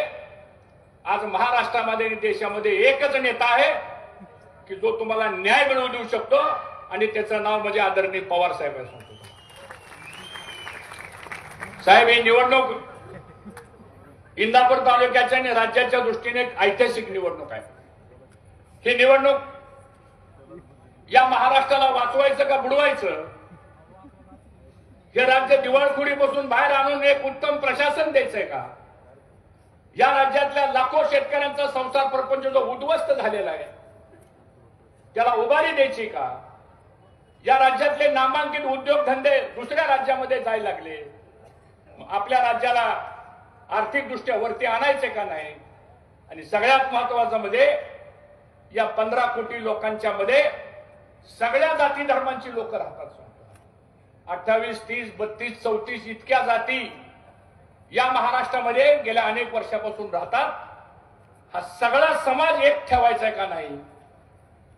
आज महाराष्ट्रामध्ये आणि देशामध्ये एकच नेता आहे की जो तुम्हाला न्याय मिळवून देऊ शकतो, आणि त्याचं नाव म्हणजे आदरणीय पवार साहेब आहे. साहेब ही निवडणूक इंदापूर तालुक्याच्या आणि राज्याच्या दृष्टीने एक ऐतिहासिक निवडणूक आहे. ही निवडणूक या महाराष्ट्राला वाचवायचं का बुडवायचं, हे राज्य दिवाळखोरीपासून बाहेर आणून एक उत्तम प्रशासन द्यायचंय का, या राज्यातल्या लाखो शेतकऱ्यांचा संसार प्रपंच जो उद्ध्वस्त झालेला आहे त्याला उभारी द्यायची का, या राज्यातले नामांकित उद्योगधंदे दुसऱ्या राज्यामध्ये जायला लागले, आपल्या राज्याला आर्थिकदृष्ट्या वरती आणायचे का नाही. आणि सगळ्यात महत्वाचं म्हणजे या 15 कोटी लोकांच्या मध्ये सगळ्या जाती धर्मांची लोक राहतात. 28, 30, 32, 34 इतक्या जाती या महाराष्ट्रामध्ये गेल्या अनेक वर्षापासून राहतात. हा सगळा समाज एक ठेवायचा का नाही,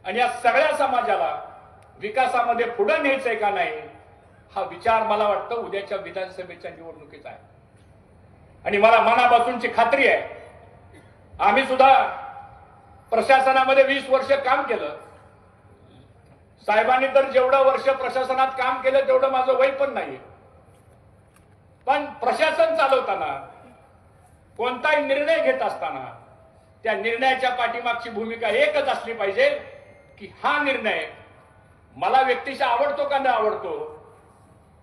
आणि या सगळ्या समाजाला विकासामध्ये पुढे न्यायचंय का नाही, हा विचार मला वाटतं उद्याच्या विधानसभेच्या निवडणुकीचा आहे. आणि मला मनापासूनची खात्री आहे, आम्ही सुद्धा प्रशासनामध्ये 20 वर्ष काम केलं. साहेबांनी तर जेवढं वर्ष प्रशासनात काम केलं तेवढं माझं वय पण नाही. पण प्रशासन चालवताना कोणताही निर्णय घेत असताना त्या निर्णयाच्या पाठीमागची भूमिका एकच असली पाहिजे की हा निर्णय मला व्यक्तीशी आवडतो का न आवडतो,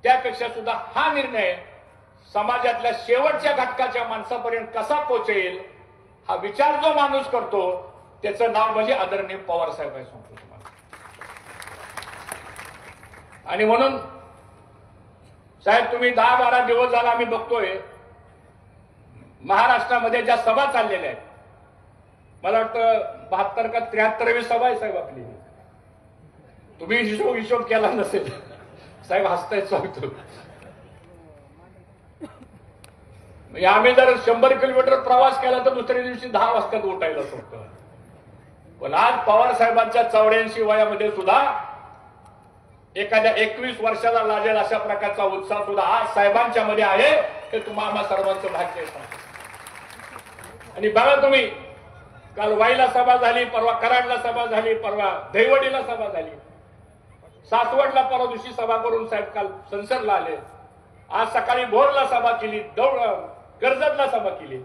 त्यापेक्षा सुद्धा हा निर्णय समाजातल्या शेवटच्या घटकाच्या माणसापर्यंत कसा पोहोचेल, हा विचार जो माणूस करतो त्याचं नाव म्हणजे आदरणीय पवार साहेब आहे. सांगतो तुम्हाला. आणि म्हणून साहेब तुम्ही 10-12 दिवस झाला आम्ही बघतोय महाराष्ट्रामध्ये ज्या सभा चाललेल्या आहेत, मला वाटतं 72 का 73वी सभा आहे साहेब आपली. तुम्ही हिशोब केला नसेल साहेब, हसतायत सांगतो. आम्ही जर 100 किलोमीटर प्रवास केला तर दुसऱ्या दिवशी 10 वाजता उठायला सोडतो. पण आज पवार साहेबांच्या 84 वयामध्ये सुद्धा एखाद्या 21 वर्षाला लागेल अशा प्रकारचा उत्साह सुद्धा आज साहेबांच्या मध्ये आहे, हे तुम्हाला सर्वांचं भाग्य आहे. आणि बघा तुम्ही, काल वाईला सभा झाली, परवा कराडला सभा झाली, परवा दहिवडीला सभा झाली, सासवडला परवा दिवशी सभा करून साहेब काल संसदला आले. आज सकाळी भोरला सभा केली, कर्जतला सभा केली.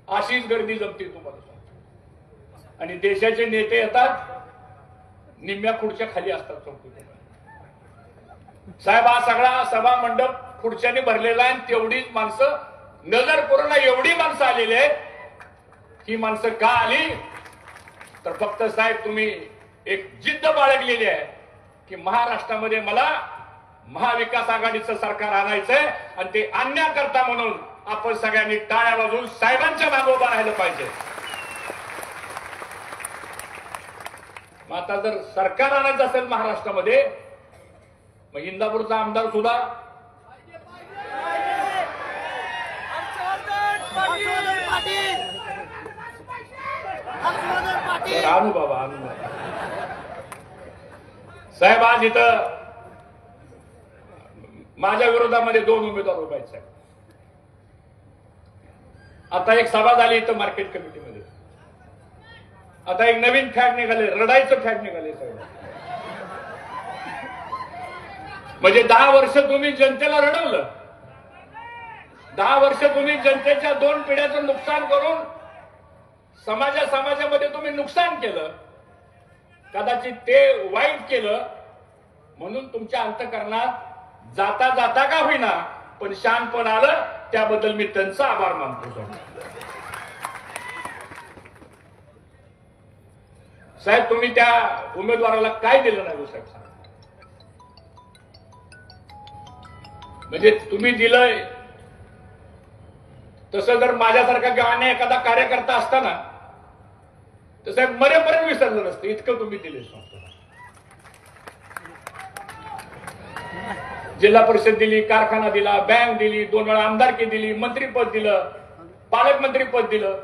अशीच गर्दी जमते तुम्हाला. आणि देशाचे नेते येतात निम्म्या खुर्च्या खाली असतात. साहेब हा सगळा सभा मंडप खुर्च्याने भरलेला आहे. तेवढीच माणसं, नजर पूर्ण एवढी माणसं आलेली आहेत. ही माणसं का आली तर फक्त साहेब तुम्ही एक जिद्द बाळगलेली आहे की महाराष्ट्रामध्ये मला महाविकास आघाडीचं सरकार आणायचंय, आणि ते आणण्याकरता म्हणून आपण सगळ्यांनी टाळ्या वाजवून साहेबांच्या मागे उभा राहिलं पाहिजे. मग आता जर सरकार आणायचं असेल महाराष्ट्रामध्ये, मग इंदापूरचा आमदार सुद्धा तर आणू बाबा आणू. साहेब आज इथं माझ्या विरोधामध्ये 2 उमेदवार उभे आहेत साहेब. आता एक सभा झाली इथं मार्केट कमिटीमध्ये. आता एक नवीन फॅड निघाले, रडायचं फॅड निघाले साहेब. म्हणजे 10 वर्ष तुम्ही जनतेला रडवलं. 10 वर्ष तुम्ही जनतेच्या 2 पिढ्याचं नुकसान करून समाजामध्ये तुम्ही नुकसान केलं. कदाचित ते वाईट केलं म्हणून तुमच्या अंतःकरणात जाता जाता का होईना पण शानपण आलं. त्याबद्दल मी त्यांचा आभार मानतो साहेब. तुम्ही त्या उमेदवाराला काय दिलं नाही साहेब? म्हणजे तुम्ही दिलंय तसं जर माझ्यासारख्या गावाने एखादा कार्यकर्ता असताना तर साहेब मरेपर्यंत विसरलं नसतं. इतकं तुम्ही दिले. जिल्हा परिषद दिली, कारखाना दिला, बँक दिली, 2 वेळा आमदारकी दिली, मंत्रीपद दिलं, पालकमंत्रीपद दिलं.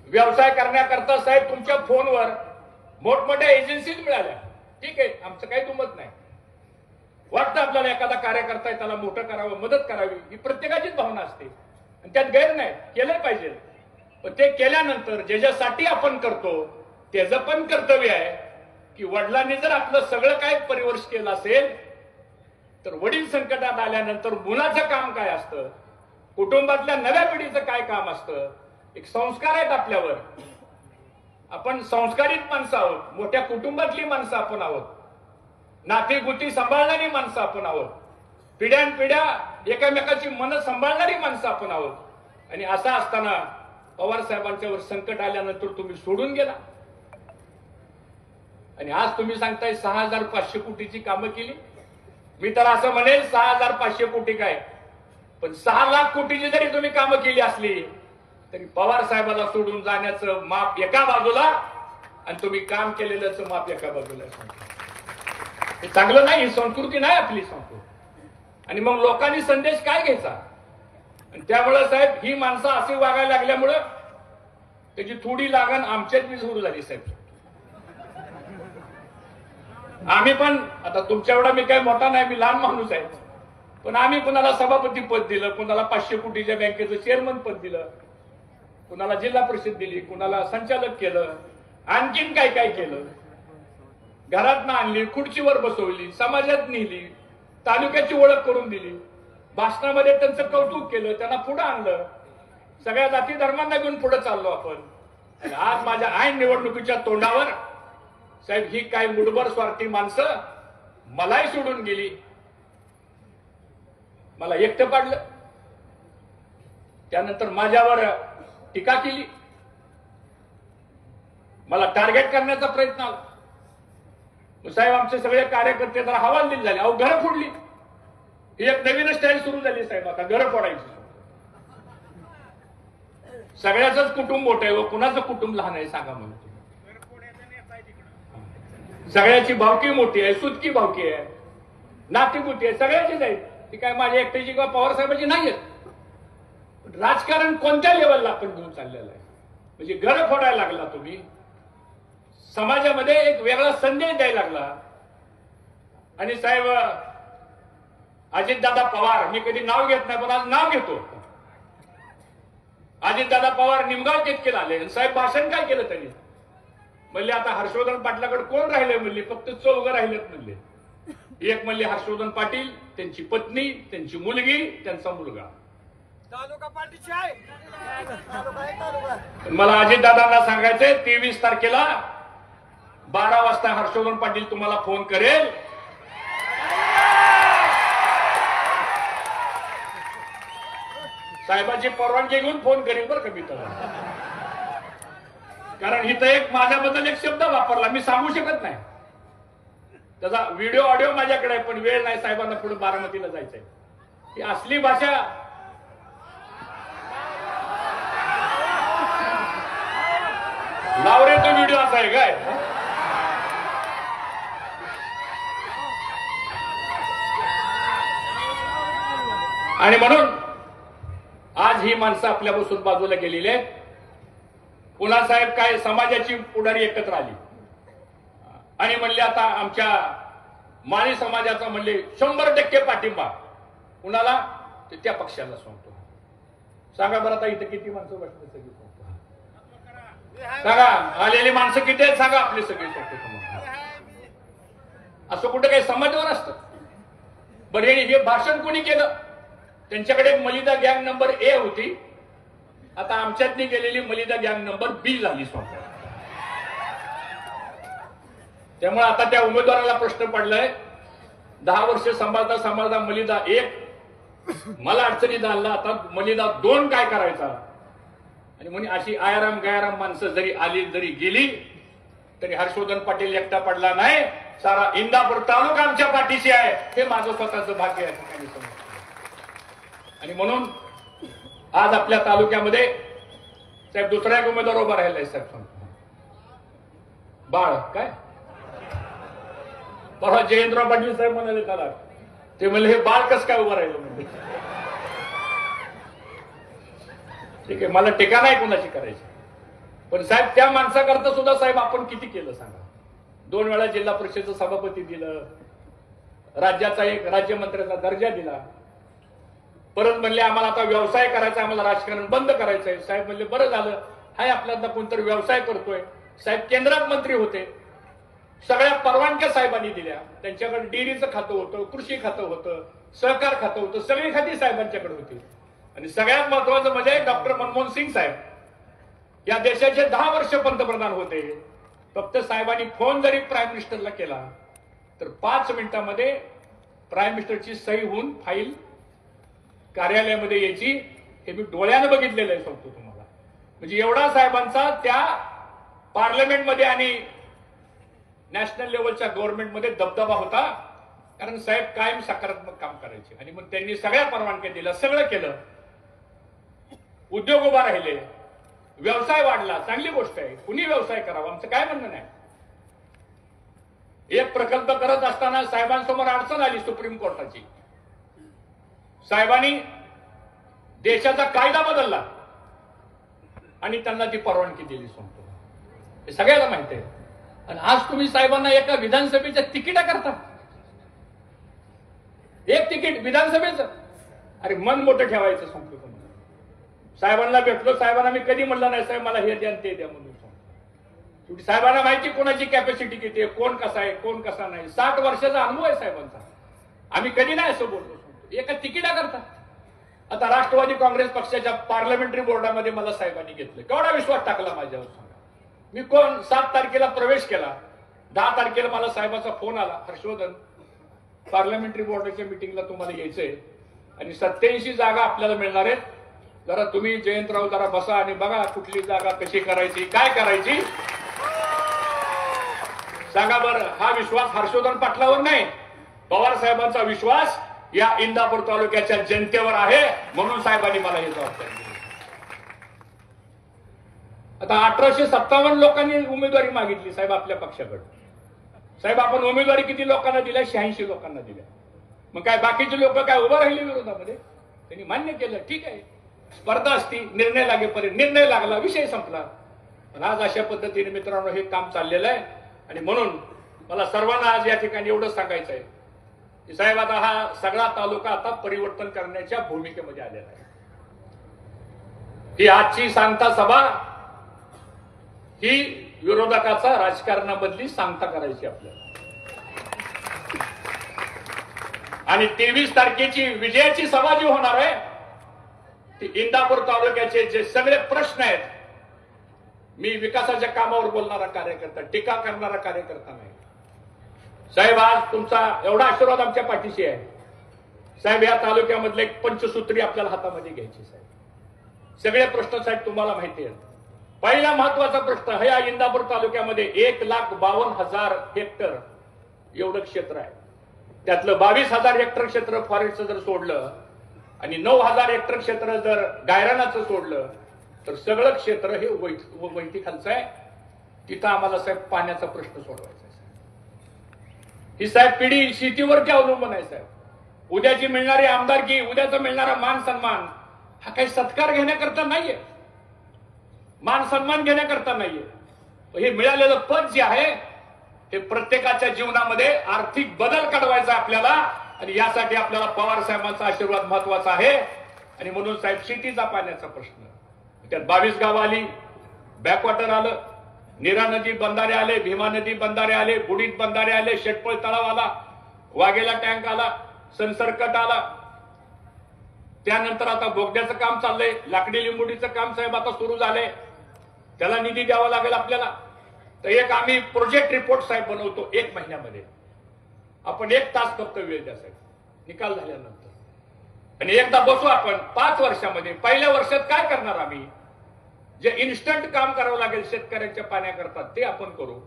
व्यवसाय करण्याकरता साहेब तुमच्या फोनवर मोठमोठ्या एजन्सीज मिळाल्या. ठीक आहे, आमचं काही दुमत नाही. वाटतं आपल्याला एखादा कार्यकर्ता आहे त्याला मोठं करावं, मदत करावी, ही प्रत्येकाचीच भावना असते आणि त्यात गैर नाही, केलं पाहिजे. पण ते केल्यानंतर ज्याच्यासाठी आपण करतो त्याचं पण कर्तव्य आहे की वडिलांनी जर आपलं सगळं काय परिवर्ष केलं असेल तर वडील संकटात आल्यानंतर मुलाचं काम काय असतं, कुटुंबातल्या नव्या पिढीचं काय काम असतं. एक संस्कार आहेत आपल्यावर. आपण संस्कारित माणसं आहोत, मोठ्या कुटुंबातली माणसं आपण आहोत, नाती-गुती सांभाळणारी माणसं आपण आहोत, पिढ्यानपिढ्या एकामेकाची मन सांभाळणारी माणसं आपण आहोत. आणि असं असताना पवार साहेबांच्यावर संकट आल्यानंतर तुम्ही सोडून गेला आणि आज तुम्ही सांगताय 6,500 कोटीची कामं केली. मी तर असं म्हणेल 6,500 कोटी काय पण 6 लाख कोटीची जरी तुम्ही कामं केली असली तरी पवार साहेबाला सोडून जाण्याचं माप एका बाजूला आणि तुम्ही काम केलेल्याचं माप एका बाजूला. हे चांगलं नाही, ही संस्कृती नाही आपली संस्कृती. आणि मग लोकांनी संदेश काय घ्यायचा. आणि त्यामुळे साहेब ही माणसं अशी वागायला लागल्यामुळं त्याची थोडी लागण आमच्यात बी सुरू झाली साहेब. आम्ही पण आता तुमच्या एवढा मी काही मोठा नाही, मी लहान माणूस आहे, पण आम्ही कुणाला सभापती पद दिलं, कुणाला 500 कोटीच्या बँकेचं चेअरमन पद दिलं, कुणाला जिल्हा परिषद दिली, कुणाला संचालक केलं, आणखीन काय काय केलं. घरात आणली, खुर्चीवर बसवली, समाजात नेली, तालुक्याची ओळख करून दिली, भाषणामध्ये त्यांचं कौतुक केलं, त्यांना पुढे आणलं, सगळ्या जाती धर्मांना घेऊन पुढे चाललो आपण. आणि आज माझ्या ऐन निवडणुकीच्या तोंडावर साहेब ही काय मुठभर स्वार्थी माणसं मलाही सोडून गेली, मला एकटं पाडलं, त्यानंतर माझ्यावर टीका केली, मला टार्गेट करण्याचा प्रयत्न आला. साहेब आमचे सगळे कार्यकर्ते जरा हवालदिल झाले. अहो घरं फोडली. ही एक नवीन स्टाईल सुरू झाली साहेब. आता घरं फोडायची. सगळ्याच कुटुंब मोठं आहे व कुणाचं कुटुंब लहान आहे सांगा म्हणून. सगळ्याची भावकी मोठी आहे, सुतकी भावकी आहे, नातीपुती आहे, सगळ्याचीच आहे. ती काय माझ्या एकट्याची किंवा पवार साहेबांची नाही आहेत. राजकारण कोणत्या लेवलला आपण घेऊन चाललेलं आहे. म्हणजे घरं फोडायला लागला तुम्ही, समाजामध्ये एक वेगळा संदेश द्यायला लागला. आणि साहेब अजितदादा पवार, मी कधी नाव घेत नाही पण आज नाव घेतो. अजितदादा पवार निमगाव केतकीला आले. साहेब भाषण काय केलं त्यांनी म्हणले आता हर्षवर्धन पाटलाकडे कोण राहिले म्हणले, फक्त 4 राहिलेत म्हणले. एक म्हणले हर्षवर्धन पाटील, त्यांची पत्नी, त्यांची मुलगी, त्यांचा मुलगा. मला अजितदादांना सांगायचंय 23 तारखेला 12 वाजता हर्षवर्धन पाटील तुम्हाला फोन करेल. साहेबांची परवानगी घेऊन फोन करेल बरं का मी त्याला. कारण इथं एक माझ्याबद्दल एक शब्द वापरला, मी सांगू शकत नाही. त्याचा व्हिडिओ ऑडिओ माझ्याकडे आहे पण वेळ नाही. साहेबांना पुढे बारामतीला जायचंय. ही असली भाषा लावरे तो व्हिडिओ असा आहे काय. आणि म्हणून आज आज ही माणसं आपल्यापासून बाजूला गेलेली आहेत. पुन्हा साहेब काय समाजाची पुढारी एकत्र आली आणि म्हणले आता आमच्या माळी समाजाचा म्हणले 100% पाठिंबा कुणाला, ते त्या पक्षाला सांगतो. सांगा बरं आता इथे किती माणसं बसले सगळी सांगा, आलेली माणसं किती आहेत सांगा, आपली सगळी असं कुठं काही समाजावर असतं. बरं हे भाषण कोणी केलं? त्यांच्याकडे मलिदा गँग नंबर ए होती, आता आमच्यातनी गेलेली मलिदा गँग नंबर बी झाली स्वतः. त्यामुळे आता त्या उमेदवाराला प्रश्न पडलाय, 10 वर्ष सांभाळता सांभाळता मलिदा 1 मला अडचणीत आणला, आता मलिदा 2 काय करायचा? आणि म्हणे अशी आयाराम गयाराम माणसं जरी आली जरी गेली तरी हर्षवर्धन पाटील एकटा पडला नाही, सारा इंदापूर तालुका आमच्या पाठीशी आहे, हे माझं स्वतःचं भाग्य आहे. आणि म्हणून आज आपल्या तालुक्यामध्ये साहेब दुसरा एक उमेदवार उभा राहिलाय साहेब, सांगतो बाळ काय परवा जयेंद्रराव पाटील साहेब म्हणाले त्याला, ते म्हणले हे बाळ कसं काय उभं राहिलं म्हणजे. ठीक आहे, मला टीका नाही कोणाची करायची, पण साहेब त्या माणसाकरता सुद्धा साहेब आपण किती केलं सांगा. 2 वेळा जिल्हा परिषदेचं सभापती दिलं, राज्याचा एक राज्यमंत्र्याचा दर्जा दिला. परत म्हणले आम्हाला आता व्यवसाय करायचा, आम्हाला राजकारण बंद करायचंय. साहेब म्हणले बरं झालं, हाय आपल्याला कोणतरी व्यवसाय करतोय. साहेब केंद्रात मंत्री होते, सगळ्या परवानग्या साहेबांनी दिल्या. त्यांच्याकडे डेअरीचं खातं होतं, कृषी खातं होतं, सहकार खातं होतं, सगळी खाती साहेबांच्याकडे होती. आणि सगळ्यात महत्वाचं म्हणजे डॉक्टर मनमोहन सिंग साहेब या देशाचे 10 वर्ष पंतप्रधान होते. फक्त साहेबांनी फोन जरी प्राईम मिनिस्टरला केला तर 5 मिनिटांमध्ये प्राईम मिनिस्टरची सही होऊन फाईल कार्यालयामध्ये यायची. हे मी डोळ्यानं बघितलेलं आहे, सांगतो तुम्हाला. म्हणजे एवढा साहेबांचा त्या पार्लमेंटमध्ये आणि नॅशनल लेवलच्या गव्हर्नमेंटमध्ये दबदबा होता, कारण साहेब कायम सकारात्मक काम करायचे. आणि मग त्यांनी सगळ्या परवानग्या दिल्या, सगळं केलं. उद्योग उभा राहिले, व्यवसाय वाढला, चांगली गोष्ट आहे, कुणी व्यवसाय करावा, आमचं काय म्हणणं नाही. एक प्रकल्प करत असताना साहेबांसमोर अडचण आली सुप्रीम कोर्टाची. साहेबांनी देशाचा कायदा बदलला आणि त्यांना ती परवानगी दिली, सांगतो. हे सगळ्याला माहिती आहे. आणि आज तुम्ही साहेबांना एका विधानसभेच्या तिकिटा करता, एक तिकीट विधानसभेचं. अरे मन मोठं ठेवायचं, सांगतो तुम्हाला. साहेबांना भेटलो, साहेबांना मी कधी म्हणलं नाही साहेब मला हे द्या ते द्या म्हणून. शेवटी साहेबांना माहिती कोणाची कॅपॅसिटी किती आहे, कोण कसा आहे, कोण कसा नाही. 60 वर्षाचा अनुभव आहे साहेबांचा. आम्ही कधी नाही असं बोललो, एका तिकिटा करता. आता राष्ट्रवादी काँग्रेस पक्षाच्या पार्लमेंटरी बोर्डामध्ये मला साहेबांनी घेतलं, केवढा विश्वास टाकला माझ्यावर सांगा. मी कोण 7 तारखेला प्रवेश केला, 10 तारखेला मला साहेबाचा फोन आला, हर्षवर्धन पार्लमेंटरी बोर्डाच्या मिटिंगला तुम्हाला यायचंय आणि 87 जागा आपल्याला मिळणार आहेत, जरा तुम्ही जयंतराव जरा बसा आणि बघा कुठली जागा कशी करायची, काय करायची सांगा बरं. हा विश्वास हर्षवर्धन पाटलावर नाही, पवार साहेबांचा विश्वास या इंदापूर तालुक्याच्या जनतेवर आहे, म्हणून साहेबांनी मला हे जबाबदारी दिली. आता 1857 लोकांनी उमेदवारी मागितली साहेब आपल्या पक्षाकडे. साहेब आपण उमेदवारी किती लोकांना दिल्या? 86 लोकांना दिल्या. मग काय बाकीचे लोक काय उभं राहिले विरोधामध्ये? त्यांनी मान्य केलं, ठीक आहे स्पर्धा असती, निर्णय लागेपर्यंत निर्णय लागला, विषय संपला. पण आज अशा पद्धतीने मित्रांनो हे काम चाललेलं आहे. आणि म्हणून मला सर्वांना आज या ठिकाणी एवढंच सांगायचं आहे की साहेब आता हा सगळा तालुका आता परिवर्तन करण्याच्या भूमिकेमध्ये आलेला आहे. ही आजची सांगता सभा ही विरोधकाचा राजकारणामधली सांगता करायची आपल्याला. आणि 23 तारखेची विजयाची सभा जी होणार आहे ती इंदापूर तालुक्याचे जे सगळे प्रश्न आहेत, मी विकासाच्या कामावर बोलणारा कार्यकर्ता, टीका करणारा कार्यकर्ता नाही साहेब. आज तुमचा एवढा आशीर्वाद आमच्या पाठीशी आहे साहेब. या तालुक्यामधले एक पंचसूत्री आपल्याला हातामध्ये घ्यायची साहेब. सगळे प्रश्न साहेब तुम्हाला माहिती आहेत. पहिला महत्वाचा प्रश्न हा या इंदापूर तालुक्यामध्ये 1,52,000 हेक्टर एवढं क्षेत्र आहे. त्यातलं 22,000 हेक्टर क्षेत्र फॉरेस्टचं जर सोडलं आणि 9,000 हेक्टर क्षेत्र जर गायरानाचं सोडलं तर सगळं क्षेत्र हे वैती खालचं आहे. तिथं आम्हाला साहेब पाण्याचा प्रश्न सोडवायचा आहे. ही साहेब पिढी शेतीवरती अवलंबून आहे साहेब. उद्याची मिळणारी आमदारकी, उद्याचा मिळणारा मान सन्मान हा काही सत्कार घेण्याकरता नाहीये, मान सन्मान घेण्याकरता नाहीये. हे मिळालेलं पद जे आहे हे प्रत्येकाच्या जीवनामध्ये आर्थिक बदल घडवायचा आपल्याला, आणि यासाठी आपल्याला पवार साहेबांचा आशीर्वाद महत्वाचा आहे. आणि म्हणून साहेब शेतीचा पाण्याचा प्रश्न, त्यात 22 गावं आली, बॅकवॉटर आलं, नीरा नदी बंधारे आले, भीमा नदी बंधारे आले, बुडीत बंधारे आले, शेटपळ तलाव आला, वाघेला टँक आला, संसर्कट आला. त्यानंतर आता बोगद्याचं काम चाललंय, लाकडी लिंबुडीचं काम साहेब आता सुरू झालंय, त्याला निधी द्यावा लागेल आपल्याला. तर एक आम्ही प्रोजेक्ट रिपोर्ट साहेब बनवतो 1 महिन्यामध्ये. आपण 1 तास फक्त वेळ द्या साहेब, निकाल झाल्यानंतर. आणि एकदा बसू आपण 5 वर्षामध्ये, पहिल्या वर्षात काय करणार आम्ही, जे इन्स्टंट काम करावं लागेल शेतकऱ्यांच्या पाण्याकरता ते आपण करू.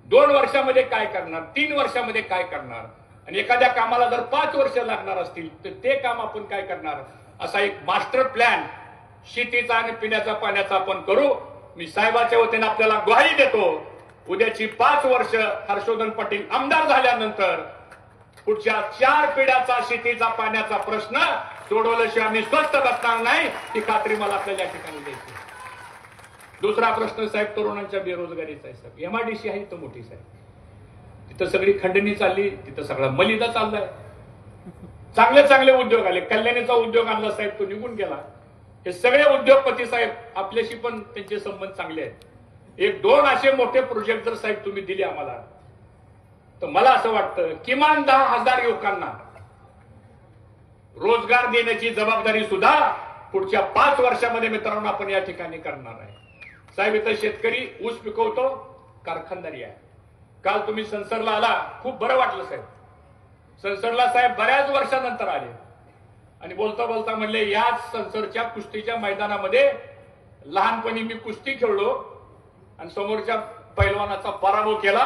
2 वर्षामध्ये काय करणार, 3 वर्षामध्ये काय करणार, आणि एखाद्या कामाला जर 5 वर्ष लागणार असतील तर ते काम आपण काय करणार, असा एक मास्टर प्लॅन शेतीचा आणि पिण्याच्या पाण्याचा आपण करू. मी साहेबाच्या वतीने आपल्याला ग्वाही देतो, उद्याची 5 वर्ष हर्षवर्धन पाटील आमदार झाल्यानंतर पुढच्या 4 पिढ्याचा शेतीचा पाण्याचा प्रश्न सोडवल्याशिवाय आम्ही स्वस्थ बसणार नाही, ही खात्री मला आपल्याला या ठिकाणी द्यायची. दुसरा प्रश्न साहेब तरुणांच्या बेरोजगारीचा आहे साहेब. MIDC आहे तर मोठी साहेब, तिथं सगळी खंडणी चालली, तिथं सगळा मलिदा चाललाय. चांगले चांगले उद्योग आले, कल्याणीचा उद्योग आणला साहेब, तो निघून गेला. हे सगळे उद्योगपती साहेब आपल्याशी पण त्यांचे संबंध चांगले आहेत. 1-2 असे मोठे प्रोजेक्ट जर साहेब तुम्ही दिले आम्हाला, तर मला असं वाटतं किमान 10,000 युवकांना रोजगार देण्याची जबाबदारी सुद्धा पुढच्या 5 वर्षामध्ये मित्रांनो आपण या ठिकाणी करणार आहे. साहेब इथं शेतकरी ऊस पिकवतो, कारखानदारी आहे. काल तुम्ही संसरला आला, खूप बरं वाटलं साहेब. संसरला साहेब बऱ्याच वर्षानंतर आले आणि बोलता बोलता म्हणले, याच संसरच्या कुस्तीच्या मैदानामध्ये लहानपणी मी कुस्ती खेळलो आणि समोरच्या पैलवानाचा पराभव केला.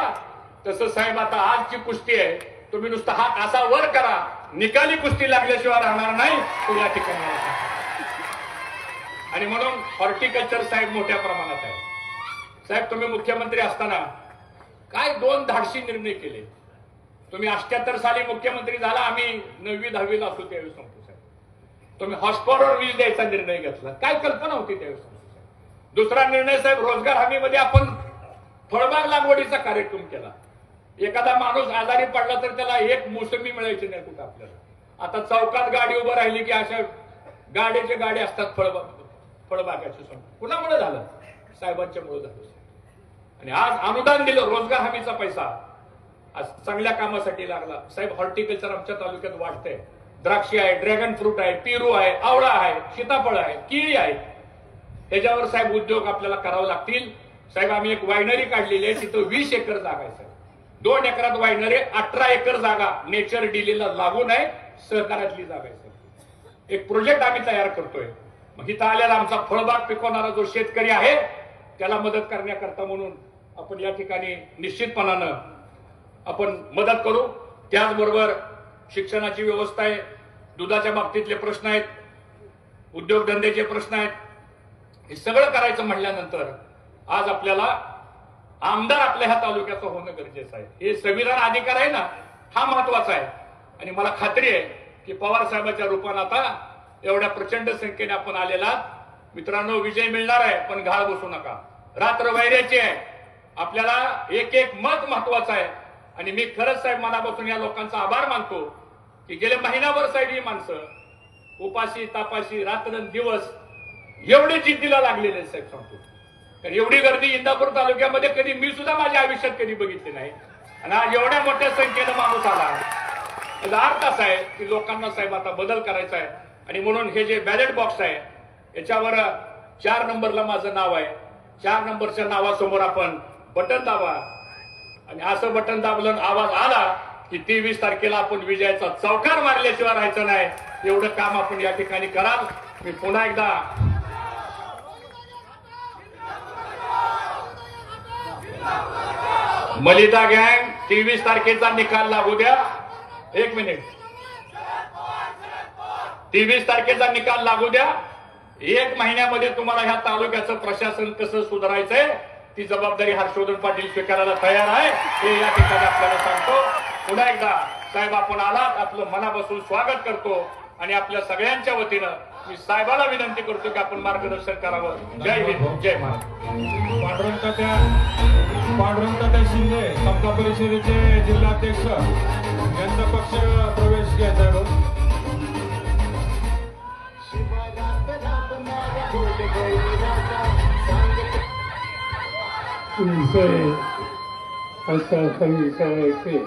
तसं साहेब आता आजची कुस्ती आहे, तुम्ही नुसता हात असा वर करा, निकाली कुस्ती लागल्याशिवाय राहणार नाही तो या ठिकाणी. आणि म्हणून हॉर्टिकल्चर साहेब मोठ्या प्रमाणात आहे. साहेब तुम्ही मुख्यमंत्री असताना काय 2 धाडसी निर्णय केले. तुम्ही 78 साली मुख्यमंत्री झाला, आम्ही 9वी 10वीला असतो त्यावेळी सांगतो साहेब. तुम्ही हॉस्पॉटवर वीज द्यायचा निर्णय घेतला, काय कल्पना होती त्यावेळी सांगतो साहेब. दुसरा निर्णय साहेब, रोजगार हमीमध्ये आपण फळबाग लागवडीचा कार्यक्रम केला. एखादा माणूस आजारी पडला तर त्याला 1 मोसंबी मिळायची नाही कुठं आपल्याला. आता चौकात गाडी उभं राहिली की अशा गाड्याचे गाडी असतात फळबागाचे. कुणामुळे झालं, साहेबांच्या मुळे झालं. आणि आज अनुदान दिलं, रोजगार हमीचा पैसा आज चांगल्या कामासाठी लागला साहेब. हॉर्टिकल्चर आमच्या तालुक्यात वाढतंय. द्राक्षी आहे, ड्रॅगन फ्रूट आहे, पेरू आहे, आवळा आहे, सीताफळ आहे, केळी आहे. त्याच्यावर साहेब उद्योग आपल्याला करावे लागतील. साहेब आम्ही एक वायनरी काढलेली आहे, तिथं 20 एकर जागा आहे साहेब. 2 एकरात वायनरी, 18 एकर जागा नेचर डिलीला लागून आहे, सहकारातली जागा आहे साहेब. एक प्रोजेक्ट आम्ही तयार करतोय. मग इथं आलेला आमचा फळबाग पिकवणारा जो शेतकरी आहे त्याला मदत करण्याकरता म्हणून आपण या ठिकाणी निश्चितपणानं आपण मदत करू. त्याचबरोबर शिक्षणाची व्यवस्था आहे, दुधाच्या बाबतीतले प्रश्न आहेत, उद्योगधंद्याचे प्रश्न आहेत. हे सगळं करायचं म्हटल्यानंतर आज आपल्याला आमदार आपल्या ह्या तालुक्याचं होणं गरजेचं आहे. हे संविधान अधिकार आहे ना, हा महत्वाचा आहे. आणि मला खात्री आहे की पवार साहेबांच्या रूपानं आता एवढ्या प्रचंड संख्येने आपण आलेला मित्रांनो, विजय मिळणार आहे. पण घाळ बसू नका, रात्र वैऱ्याची आहे. आपल्याला एक एक मत महत्वाचं आहे. आणि मी खरंच साहेब मनापासून या लोकांचा आभार मानतो की गेले महिनाभर साहेब ही माणसं उपाशी तापाशी रात्र दिवस एवढे जिद्दीला लागलेले साहेब सांगतो. कारण एवढी गर्दी इंदापूर तालुक्यामध्ये कधी मी सुद्धा माझ्या आयुष्यात कधी बघितली नाही. आणि आज एवढ्या मोठ्या संख्येनं माणूस आला, याचा अर्थ असा आहे की लोकांना साहेब आता बदल करायचा आहे. आणि म्हणून हे जे बॅलेट बॉक्स आहे याच्यावर 4 नंबरला माझं नाव आहे. 4 नंबरच्या नावासमोर आपण बटन दाबा आणि असं बटन दाबलं आवाज आला की 23 तारखेला आपण विजयाचा चौकार मारल्याशिवाय राहायचं नाही. एवढं काम आपण या ठिकाणी कराल. मी पुन्हा एकदा मलिदा गँग 23 तारखेचा निकाल लागू द्या. 1 मिनिट, 23 तारखेचा निकाल लागू द्या. 1 महिन्यामध्ये तुम्हाला ह्या तालुक्याचं प्रशासन कसं सुधारायचंय ती जबाबदारी हर्षवर्धन पाटील स्वीकारायला तयार आहे, हे या ठिकाणी आपल्याला सांगतो. पुन्हा एकदा साहेब आपण आलात, आपलं मनापासून स्वागत करतो आणि आपल्या सगळ्यांच्या वतीनं मी साहेबाला विनंती करतो की आपण मार्गदर्शन करावं. जय हिंद, जय महाराष्ट्र. पांडुरंग तात्या शिंदे समता परिषदेचे जिल्हाध्यक्ष यांचा पक्ष प्रवेश घ्यायचा आहे. असा आपण विचारायचे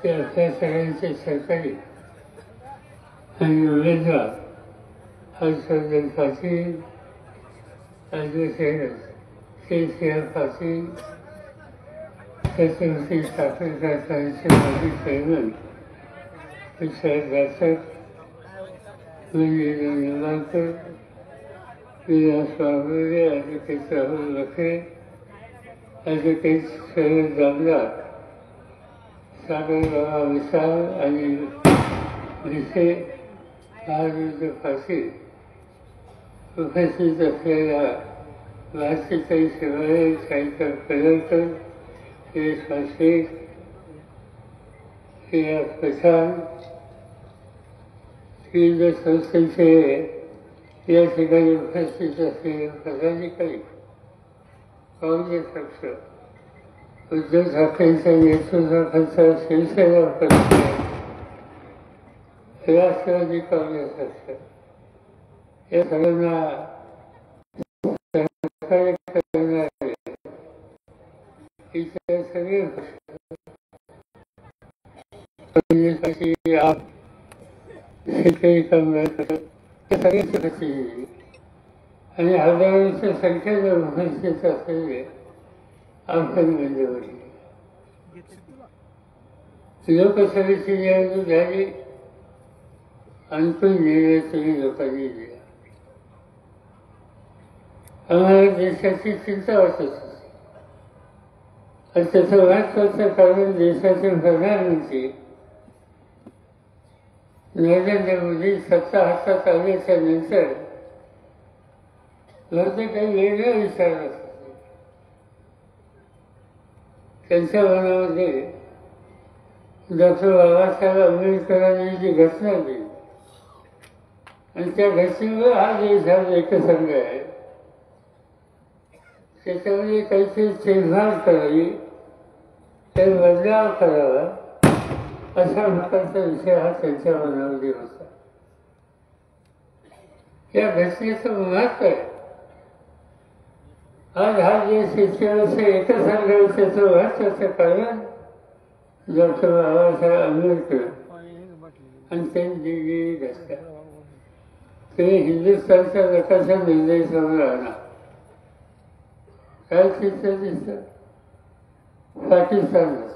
की आपल्या सगळ्यांचे सरकारी आणि उमेदवार हर्षवर्धन पाटील, श्री पाटील, छत्रपती साखर कारखान्याचे माजी चेअरमन विशाल दासक, विजय निंबाळकर, विलास वाघोरे, ॲडव्होकेट राहुल लखे, ॲडव्होकेट शरद जामदार, सागरबाबा विशाल आणि विषय महाविरुद्ध फाशी उपस्थित असलेल्या भारतीय शिवाय साहित्य पडळकर, सुरेश फाशे, श्रीराज पठाण, विविध संस्थेचे या ठिकाणी उपस्थित असलेले पदाधिकारी, काँग्रेस पक्ष, उद्धव ठाकरेंच्या नेतृत्वाखालचा शिवसेना पक्ष, राष्ट्रवादी काँग्रेस पक्ष या सगळ्यांना सहकार्य करणारे इतर सगळे शेतकरी कामगार सगळ्यांची प्रतिनिधी आणि हजारोंच्या संख्येने उपस्थित असलेले आपण मंडळी. लोकसभेची निवडणूक झाली, अंतिम निर्णय तुम्ही लोकांनी दिला. आम्हाला देशाची चिंता वाटत होती आणि त्याचं महत्वाचं कारण देशाचे प्रधानमंत्री नरेंद्र मोदी सत्ता हातात आल्याच्या नंतर बहुतेक काही वेगळं विचारत होते. त्यांच्या मनामध्ये डॉक्टर बाबासाहेब आंबेडकरांनी जी घटना दिली आणि त्या घटनेवर हा देश हा एकसंघ आहे, त्याच्यामध्ये काहीतरी चेंजमार करावी, काही बदलाव करावा अशा प्रकारचा विषय हा त्यांच्या मनामध्ये होता. या घटनेचं महत्व आहे. आज हा देश इतके वर्ष एकसंघ त्याचं महत्वाचं कारण डॉक्टर बाबासाहेब आंबेडकर आणि त्यांनी दिलेली घटना. ते हिंदुस्थानच्या लोकांचा निर्णय समोर आणा. काय चित्र दिसतं? पाकिस्तान होतं.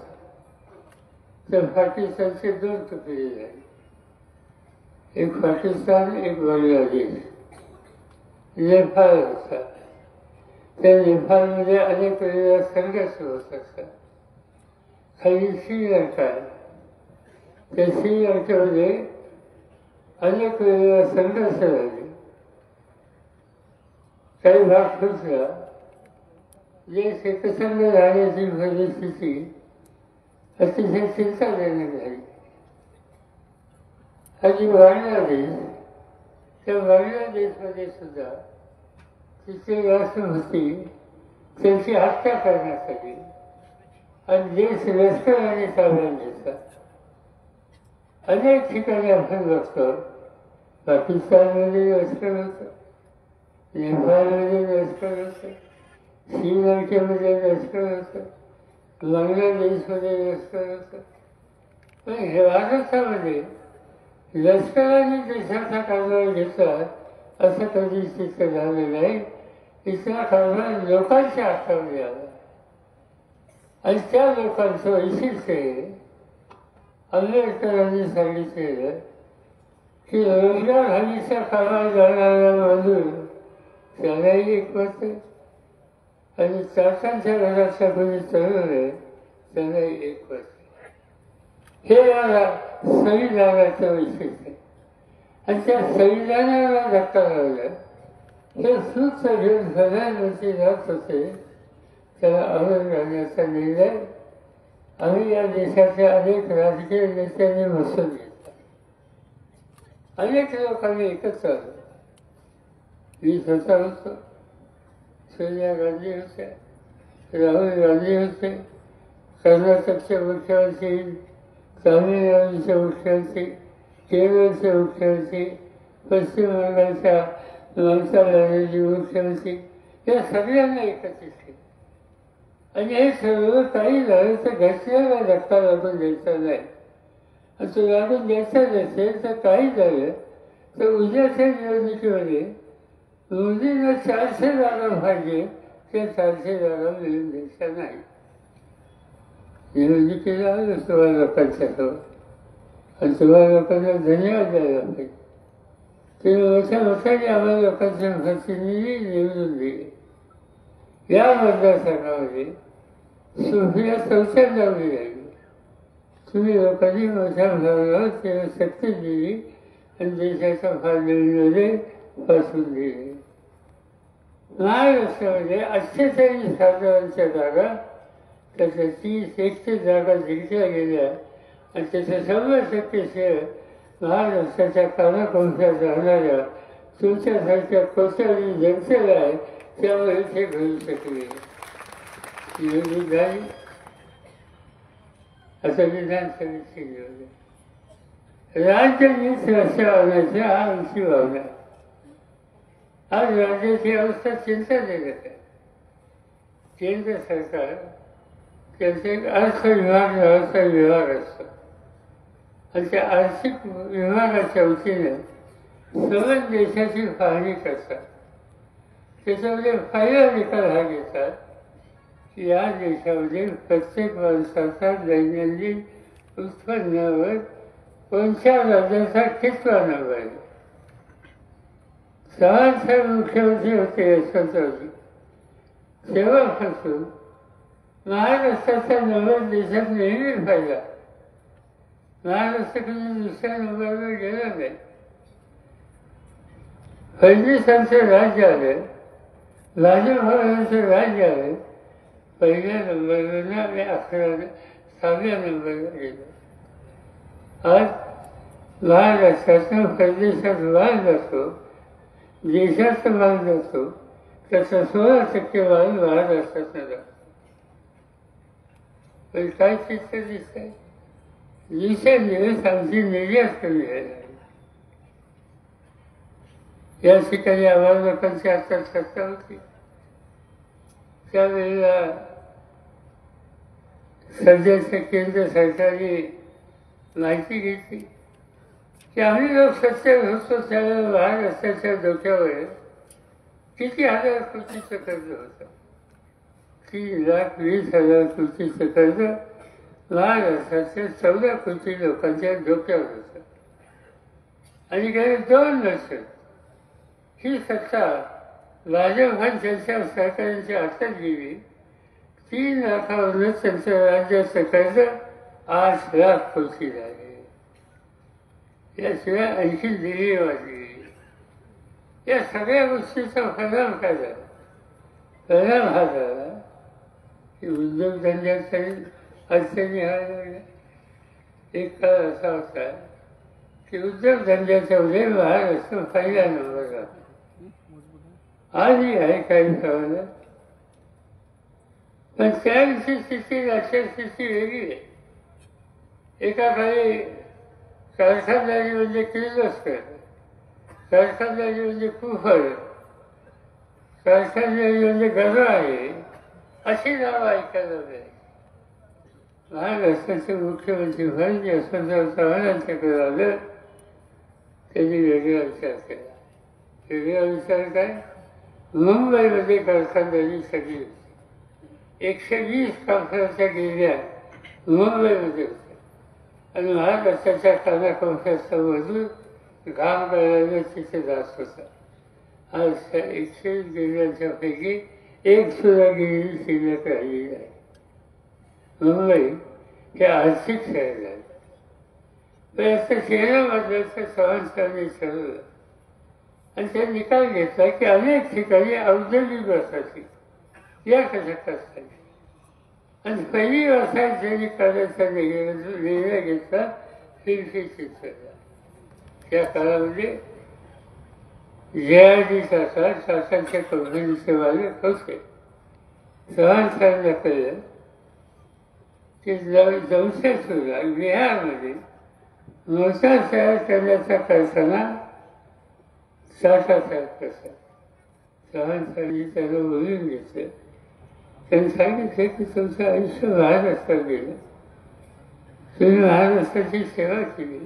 तर पाकिस्तानचे दोन तुकडे झाले, एक पाकिस्तान, एक बांगलादेश. नेपाळ होता. त्या नेपाळमध्ये अनेक वेळेला संघर्ष होत असतात. खाली श्रीलंका आहे. त्या श्रीलंकेमध्ये अनेक वेळेला संघर्ष झाले. काही भाग फुटला. देश एकसंघ झाल्याची परिस्थिती अतिशय चिंताजनक झाली. आणि बांगलादेश, त्या बांगलादेशमध्ये सुद्धा तिथे राष्ट्रपती त्यांची हत्या करण्यात आली आणि देश लष्कराने ताब्यात घेतला. अनेक ठिकाणी आपण बघतो, पाकिस्तानमध्ये लष्कर होतं, नेपाळमध्ये लष्कर होतं, श्रीलंकेमध्ये लष्कर होतं, बांगलादेशमध्ये लष्कर होतं. पण हे भारतामध्ये लष्कराने देशाचा कारभार घेतला असं कधी चित्र झालं नाही. इथला कारभार लोकांच्या हातामध्ये आला आणि त्या लोकांचं वैशिष्ट्य आंबेडकरांनी सांगितलेलं की रोजगार हमीच्या कामात जाणारा माणूस त्यालाही एक मत आहे आणि चाकांच्या घरातल्या कोणी तरुण आहे त्यालाही एक मत आहे. हे मला संविधानाचं वैशिष्ट्य आहे. आणि त्या संविधानाला धक्का लावला. हे सूत्र घेऊन प्रधानमंत्री जात होते, त्याला अवघड घालण्याचा निर्णय आम्ही या देशाच्या अनेक राजकीय नेत्यांनी बसून घेतला. अनेक लोकांनी एकत्र आलं. मी स्वतः होतो, सोनिया गांधी होत्या, राहुल गांधी होते, कर्नाटकचे मुख्यमंत्री, तामिळनाडूचे मुख्यमंत्री, केरळचे मुख्यमंत्री, पश्चिम बंगालच्या ममता बॅनर्जी मुख्यमंत्री, या सगळ्यांना एकत्रित केलं. आणि हे सर्व काही झालं तर घटनेला धक्का लागून द्यायचा नाही. आणि तो लागून द्यायचा नसेल तर काही झालं तर उद्याच्या निवडणुकीमध्ये मोदींना 400 जागा पाहिजे, त्या 400 जागा मिळून द्यायच्या नाही. निवडणुकीला आलं तुम्हाला लोकांच्या जवळ आणि तुम्हाला लोकांना धन्यवाद द्यायला पाहिजे. तुम्ही मोठ्या मोठ्याने आम्हाला लोकांचे प्रतिनिधी निवडून दिले. या मतदारसंघामध्ये सुप्रिया चौथ्यांदा उभी राहिली. तुम्ही लोकांनी मोठ्या भागावर त्याला शक्ती दिली आणि देशाच्या फाळणीमध्ये फसवून दिले. महाराष्ट्रामध्ये 48 खासदारांच्या जागा त्याच्या 30-31 जागा जिंकल्या गेल्या आणि त्याच्या 100% श्रेय महाराष्ट्राच्या कानाकोपऱ्यात राहणाऱ्या तुमच्यासारख्या कोट्यावधी जनतेला आहे. त्यामुळे ते घडू शकले. निवडणूक झाली, आता विधानसभेची निवडणूक. राज्य नीट रस्त्यावर आणायचं हा आमची भावना. आज राज्याची अवस्था चिंताजनक आहे. केंद्र सरकार त्यांचा एक अर्थ विभाग नावाचा विभाग असतो आणि त्या आर्थिक विभागाच्या वतीने सर्व देशाची पाहणी करतात. त्याच्यामध्ये पहिला निकाल हा घेतात की या देशामध्ये प्रत्येक माणसाचा दैनंदिन उत्पन्नावर कोणत्या राज्याचा कितवा नंबर आहे. 6 मुख्यमंत्री होते यशवंतरावजी, तेव्हापासून महाराष्ट्राचा नंबर देशात नेहमी पाहिला. महाराष्ट्र कधी दुसऱ्या नंबरवर गेला नाही. फडणवीसांचं राज्य आलं, राजभवनांचं राज्य आलं, पहिल्या नंबरवर आम्ही 11व्या नंबरवर गेलो. आज महाराष्ट्रातून परदेशात माल जातो, देशात माल जातो, त्याचा 16% माल महाराष्ट्रातून जातो. पण काय चित्र दिसत आहे? दिवसेंदिवस आमची निर्यात कमी झाली. या ठिकाणी आम्हाला लोकांची आता चर्चा होती. त्यावेळेला सध्याच्या केंद्र सरकारने माहिती घेतली की आम्ही लोक सत्य होतो त्यावेळेला महाराष्ट्राच्या डोक्यावर किती हजार कोटीचं कर्ज होतं. 3,20,000 कोटीचं कर्ज महाराष्ट्राच्या 14 कोटी लोकांच्या डोक्यावर होतं. आणि गेले 2 वर्ष ही सत्ता राजभवनच्या सरकारांच्या हातात गेली. 3 लाखावरून त्यांचं राज्याचं कर्ज 8 लाख कोटी झाले. याशिवाय आणखी दिली वाढली. या सगळ्या गोष्टीचा परिणाम काय झाला? परिणाम हा झाला की उद्योगधंद्याचाही अडचणी लागल्या. एक काळ असा होता की उद्योगधंद्याच्या उदय महाराष्ट्र पहिल्या नंबरला. आजही आहे काही प्रमाणात, पण त्यावेळची स्थिती आजच्या स्थिती वेगळी आहे. एका काळी कारखानदारी म्हणजे किर्लोस्कर, कारखानदारी म्हणजे कुफर, कारखानदारी म्हणजे गरवाळे अशी नावं ऐकायला मिळाली. महाराष्ट्राचे मुख्यमंत्री म्हणून यशवंतराव चव्हाणांच्याकडे आलं. त्यांनी वेगळा विचार केला. वेगळा विचार काय? मुंबईमध्ये कारखानदारी सगळी होती. 120 कारखान्याच्या गिरण्या मुंबईमध्ये होत्या आणि महाराष्ट्राच्या कानाकोपऱ्याचा मजूर घाम गळायला तिथे जात होता. आज त्या 120 गिरण्यांच्या पैकी एक सुद्धा गिरणी शिल्लक राहिली नाही. मुंबई हे आर्थिक शहर आहे. पण असं शहरामधल्याचं चव्हाण ठरवलं आणि ते निकाल घेतला की अनेक ठिकाणी औद्योगिक वसाहती या कशा असतात. आणि पहिली वसाहत ज्यांनी करायचा निर्णय घेतला फिरकी चित्रला. त्या काळामध्ये जयाजी सरकार शासनाच्या कंपनीचे मालक होते. चव्हाण साहेबांना कळलं की जमशेदपूरला बिहारमध्ये मोठा तयार करण्याचा कारखाना साठा तयार करतात. चव्हाण साहेबांनी त्याला बोलून घेतलं. त्यांनी सांगितलं की तुमचं आयुष्य महाराष्ट्रात गेलं, तुम्ही महाराष्ट्राची सेवा केली,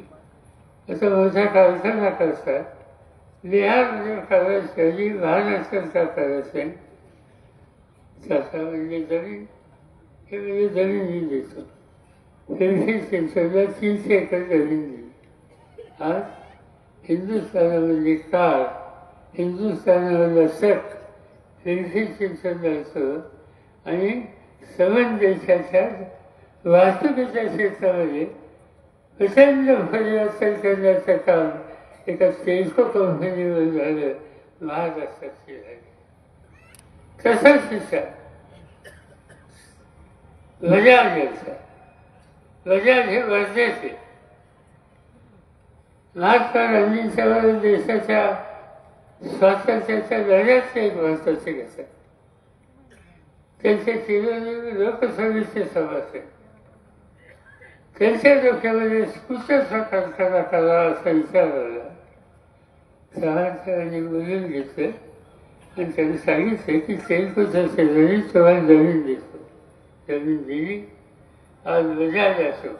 असा मोठा कारखाना करतात. बिहारमध्ये करायचं आणि महाराष्ट्रात का करायचं? साठा म्हणजे जमीन, हे म्हणजे जमीन मी देतो. त्यांनी सेन्सरला 300 एकर जमीन दिली. आज हिंदुस्थानामध्ये कार, हिंदुस्थानामधला सट त्यांनी सेन्सर द्यायचं आणि समान देशाच्या वाहतुकीच्या क्षेत्रामध्ये प्रचंड परिवर्तन करण्याचं काम एका टेल्को कंपनीवर झालं, महाराष्ट्राची झाली. तसाच विचार बजाज यांचा. बजाज हे वर्धेचे. महात्मा गांधींच्या देशाच्या स्वातंत्र्याच्या लढ्याचे एक महत्वाचे घटक. त्यांचे चिरंजीव लोकसभेचे सभासद. त्यांच्या डोक्यामध्ये स्कूटरचा कारखाना करावा असा विचार आला. चव्हाण बोलून घेतलं आणि त्यांनी सांगितलं की तेलकोच्या शेजारी चव्हाण जमीन देतो. जमीन दिली. आज बजाज असो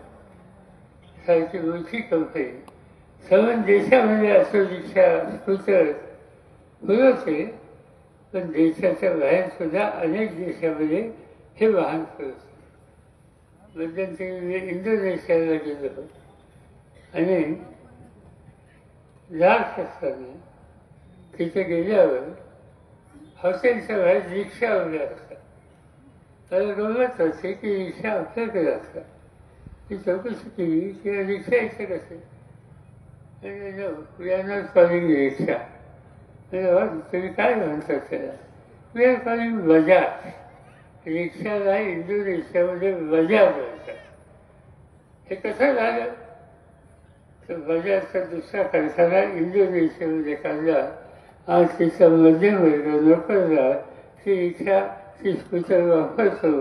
सारखी मोठी कंपनी समान देशामध्ये असो रिक्षा स्कूटर पुरवते, पण देशाच्या बाहेर सुद्धा अनेक देशामध्ये हे वाहन पुरवते. मध्यंतरी मी इंडोनेशियाला गेलो आणि जात असताना तिथे गेल्यावर हॉटेलच्या बाहेर रिक्षा उभ्या असतात. मला गमत होते की रिक्षा आपल्याकडे असतात. ती चौकशी केली की रिक्षा इथे कसे? We are not calling rickshaw. तुम्ही काय म्हणतात त्याला? We are calling Bajaj. रिक्षाला इंडोनेशियामध्ये बजाज म्हणतात. हे कसं झालं? तर बजाजचा दुसरा कारखाना इंडोनेशियामध्ये काढला. आज तिचा मध्यमवर्ग नोकरदार ती रिक्षा ती स्कूटर वापरतो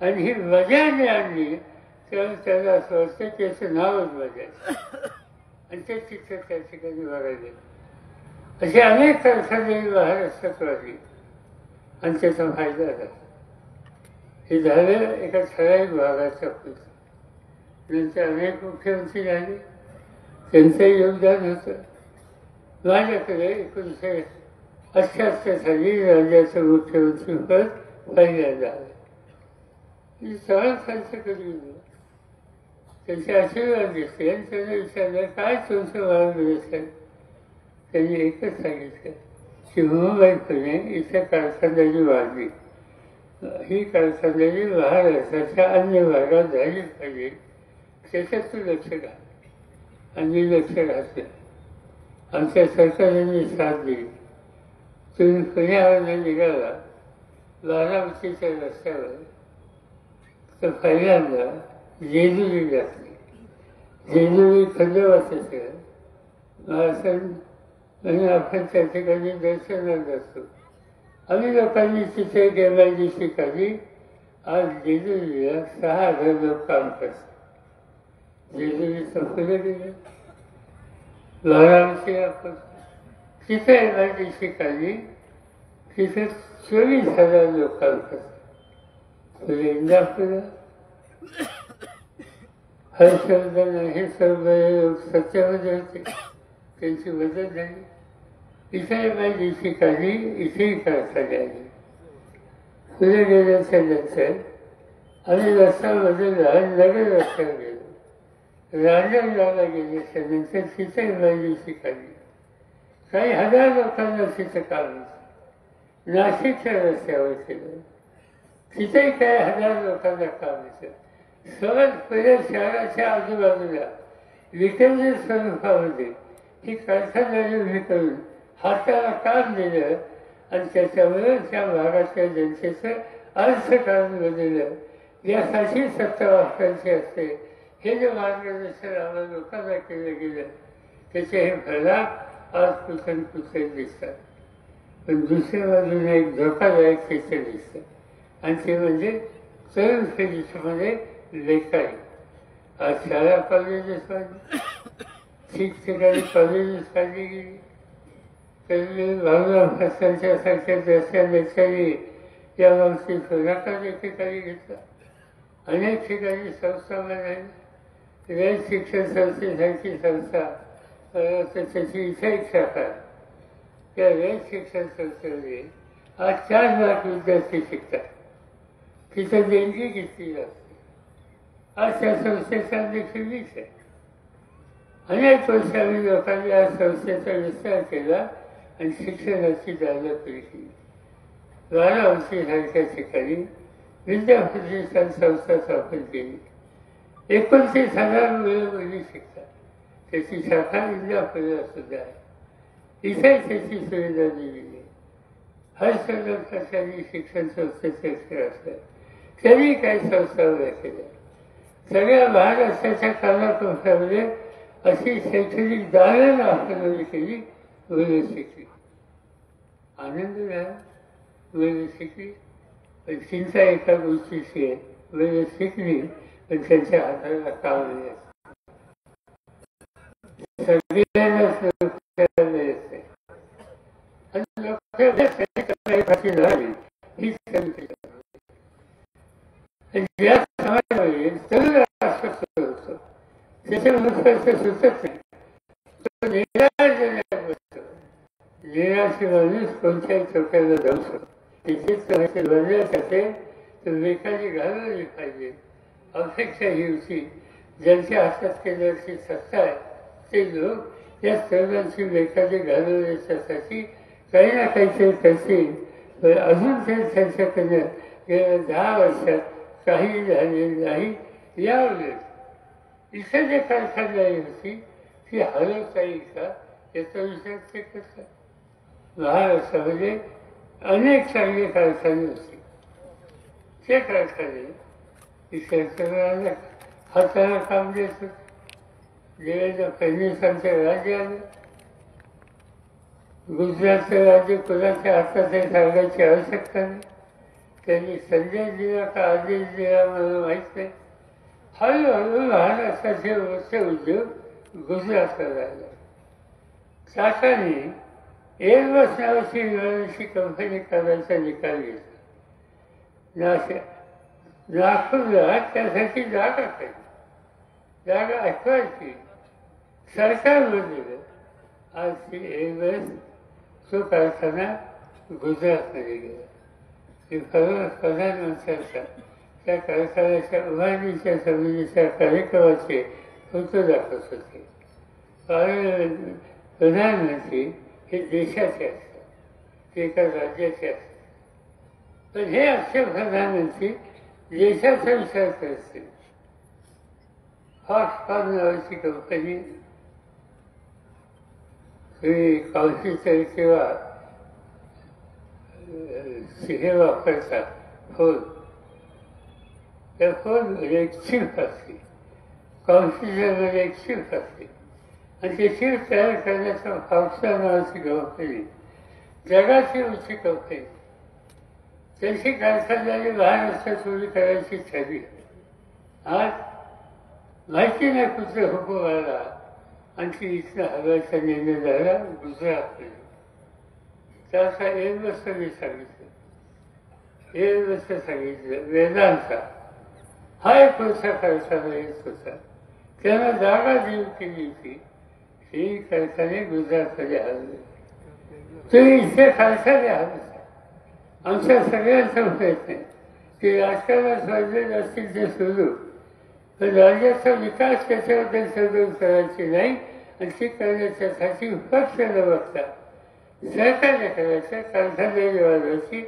आणि ही बजाजने आणली तेव्हा त्याला असं वाटतं की याचं नावच बजाज आणि ते तिथं त्या ठिकाणी बघायला. असे अनेक कारखाने महाराष्ट्रात वाढली आणि त्याचा फायदा झाला. हे झालं एका ठराविक भागाच्या पुढचं. नंतर अनेक मुख्यमंत्री झाले, त्यांचंही योगदान होतं. माझ्याकडे 1978 साली राज्याचं मुख्यमंत्रीपद पहिल्यांदा आलं. मी चव्हाण साहेबांकडे गेलो, त्यांचे आशीर्वाद घेतले आणि त्यांना विचारलं काय तुमचं मार्गदर्शन? त्यांनी एकच सांगितलं की मुंबई पुणे इथं कारखानदारी वाढली. ही कारखानदारी महाराष्ट्राच्या अन्य भागात झाली पाहिजे, त्याच्यात तू लक्ष घाल. आणि लक्ष घातलं. आमच्या सरकारने साथ दिली. तुम्ही पुण्यावरनं निघाला बारामतीच्या रस्त्यावर तर पहिल्यांदा जेजुरी घातली. जेजुरी खंडोबाचं महाराष्ट्र आणि आपण त्या ठिकाणी दर्शनात जातो. आम्ही लोकांनी तिथे MIDC काढली. आज जेजुरीला 6,000 लोक काम करतात. जेजुरी संपलं गेलं. बारामती आपण तिथे MIDC काढली. तिथे 24,000 लोक काम करतात. इंदापूरला हर्षवर्धन हे सर्व लोक सत्तेमध्ये होते, त्यांची मदत झाली. इथे MIDC काढली, इथेही कारखाने आले. पुढे गेल्याच्या नंतर आम्ही रस्ता बदलला, नगर रस्त्यावर गेलो. रांजणगावला गेल्याच्या नंतर तिथे MIDC काढली. काही हजार लोकांना तिथं काम होतं. नाशिकच्या रस्त्यावर केलं, तिथेही काही हजार लोकांना काम होतं. सहज पहिल्या शहराच्या आजूबाजूला विकेंद्रित स्वरूपामध्ये ही कारखानदारी उभी करून हाताला काम दिलं आणि त्याच्यामुळे त्या भागातल्या जनतेचं अर्थकारण बदललं. यासाठी सत्ता वापरायची असते हे जे मार्गदर्शन आम्हाला लोकांना केलं गेलं त्याचे हे फलाट आज कुठे दिसतात. पण दुसऱ्या बाजूने एक धोकादायक चित्र दिसतं आणि ते म्हणजे तरुण पिढीमध्ये लेखाई. आज शाळा कॉलेजेस वाढली, ठिकठिकाणी कॉलेजेस काढली गेली. तर भाऊराव फसांच्या सारख्या जशा लेखाई या बाबतीत पुढाकार एकेकाळी घेतला. अनेक ठिकाणी संस्था बनावी. रयत शिक्षण संस्थेसारखी संस्था त्याची इथे एक शाखा. त्या रयत शिक्षण संस्थेमध्ये आज 4 लाख विद्यार्थी शिकतात. तिथं देणगी घेतली जाते. आज त्या संस्थेचा अध्यक्ष मीच आहे. अनेक वर्षांनी लोकांनी या संस्थेचा विस्तार केला आणि शिक्षणाची जागा केली. बारामतीसारख्या ठिकाणी विद्याप्रतिष्ठान संस्था स्थापन केली. 29,000 मुली शिकतात. त्याची शाखा इंदापूरला सुद्धा आहे. इथे त्याची सुविधा दिलेली आहे. हर संघटनांनी शिक्षण संस्थेचे अक्षर असतात. त्यांनी काही संस्था उभ्या केल्या. सगळ्या महाराष्ट्राच्या कानाकोपऱ्यामध्ये अशी शैक्षणिक दालन आपण केली. मुलं शिकली, आनंद झाला. मुलं शिकली, पण चिंता एका गोष्टीची आहे. मुलं शिकली पण त्यांच्या हाताला काम नाही. सगळ्यांनाच ही ज्या समाजामध्ये तरुण राष्ट्र होतो त्याच्या मनुष्याचं सुचत नाही. तो निराश माणूस कोणत्याही चौक्याला जाऊ शकतो. तिथेच बनण्यासाठी तो लेखाने घालवली पाहिजे. अपेक्षा ही होती ज्यांच्या हातात केंद्राची सत्ता आहे ते लोक या सर्वांची लेखाने घालवण्यासाठी काही ना काहीतरी करतील. पण अजून ते त्यांच्याकडनं गेल्या 10 वर्षात काही झालेलं नाही. यावेळेस इथे जे कारखानदारी होती ती हलवता येईल का याचा विचार ते करतात. महाराष्ट्रामध्ये अनेक चांगले कारखाने होते. ते कारखाने इथे हाताला काम देत होते. देवेंद्र फडणवीसांचं राज्य आलं. गुजरातचं राज्य कोणाच्या हातात हे सांगायची आवश्यकता नाही. त्यांनी संजय दिला का आदेश दिला मला माहीत नाही. हळूहळू महाराष्ट्राचे मोठे उद्योग गुजरातला लागले. टाटाने एअरबस नावाची विमानाची कंपनी करायचा निकाल घेतला. नागपूरला त्यासाठी जागा केली. जागा ऐकवायची सरकारमध्ये. आज ती एअरबस तो कारखाना गुजरातमध्ये गेला. ते प्रधानमंत्र्यांचा त्या कारखान्याच्या उभारणीच्या समितीच्या कार्यक्रमाचे फोटो दाखवत होते. प्रधानमंत्री हे देशाचे असतात, ते एका राज्याचे असतात. पण हे असे प्रधानमंत्री देशाचा विचार करत असतील. फॉक्सकॉन नावाची कंपनी कॉन्स्टिट्युशन किंवा हे वापरतात फोन. त्या फोनमध्ये एक चिप असते. कॉन्स्टिट्युशनमध्ये एक चिप असते आणि ते चिप तयार करण्याचा फॉक्सकॉन नावाची कंपनी जगाची उंची कंपनी. त्यांची कारखानदारी महाराष्ट्रात उभी करायची ठरली. आज माहिती नाही कुठे हुकूम आला आणि ती इथं हलवायचा निर्णय झाला गुजरातमध्ये. त्याचा एअरबसने सांगितलं. एअरबसने सांगितलं वेदांचा हा एक मोठा कारखाना येत होता. त्यांना जागा देऊ केली होती. ही कारखाने गुजरातमध्ये हलले. तुम्ही इथे कारखाने हलवता. आमच्या सगळ्यांचा प्रयत्न आहे की राजकारणात वाढलेले असतील ते सुरू, पण राज्याचा विकास त्याच्याबद्दल सदून करायची नाही. आणि ती करण्याच्यासाठी पक्ष न बघता सरकारने करायचं. कारखानदारी वाढवायची,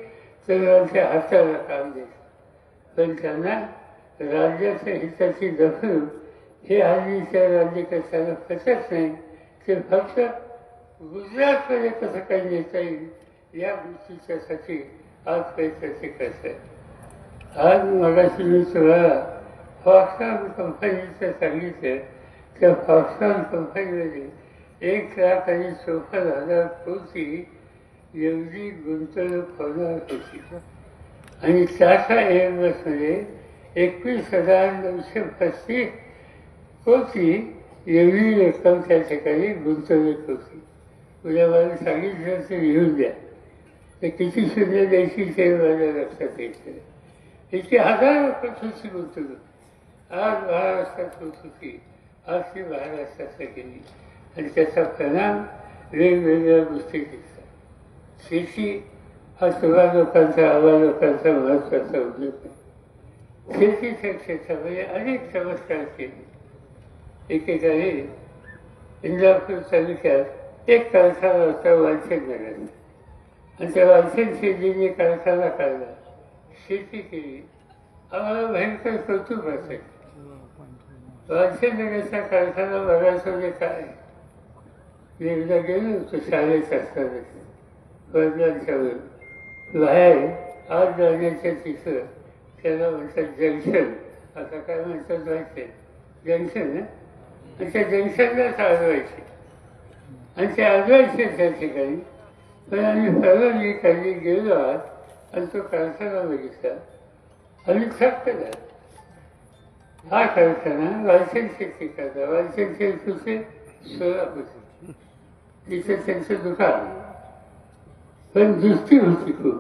सर्वांच्या हाताला काम द्यायचं. पण त्यांना राज्याच्या हिताची दखल हे हल्लीच्या राज्यकर्त्यांना पटत नाही. ते फक्त गुजरातमध्ये कसं काही नेता येईल या गोष्टीच्यासाठी आज काहीतरी करत आहे. आज मगाशी मी तुम्हाला फॉक्सकॉन कंपनीचं सांगितलं. त्या फॉक्सकॉन कंपनीमध्ये 1,54,000 कोटी एवढी गुंतवणूक होणार होती आणि टाटा एअरबसमध्ये 21,935 कोटी एवढी रक्कम त्या ठिकाणी गुंतवणूक होती. उद्या मला सांगितलं तर लिहून द्या, तर किती शून्य द्यायची ते माझ्या लक्षात येतं. इतकी हजारो कोटीची गुंतवणूक आज महाराष्ट्रात होत होती, आज ती महाराष्ट्रातल्या गेली आणि त्याचा परिणाम वेगवेगळ्या गोष्टी दिसतात. शेती हा सर्व लोकांचा आवा लोकांचा महत्त्वाचा उद्योग आहे. शेतीच्या क्षेत्रामध्ये अनेक चमत्कार केले. एकेकाळी इंदापूर तालुक्यात एक कारखाना होता वालचंद नगरचा आणि त्या वालचंद शेतीने कारखाना काढला, शेती केली. आम्हाला भयंकर कौतुक असायचं. वालचंद नगरचा कारखाना बघायचं काय. मी एकदा गेलो होतो शाळेत असताना वडिलांच्या वर बाहेर आज जाण्याच्या तिथं त्याला म्हणतात जंक्शन, आता काय म्हणतात माहिती जंक्शन ना, आणि त्या जंक्शनलाच आजवायचे आणि ते आजवायचे त्या ठिकाणी. पण आम्ही परवानगी काढली, गेलो आत आणि तो कारखाना बघितला आणि थक्क झाला. हा कारखाना वालचंद शेती करता. वालचंद शेती कुठे? सोलापूर, तिथे त्यांचं दुकान. पण दृष्टी होती खूप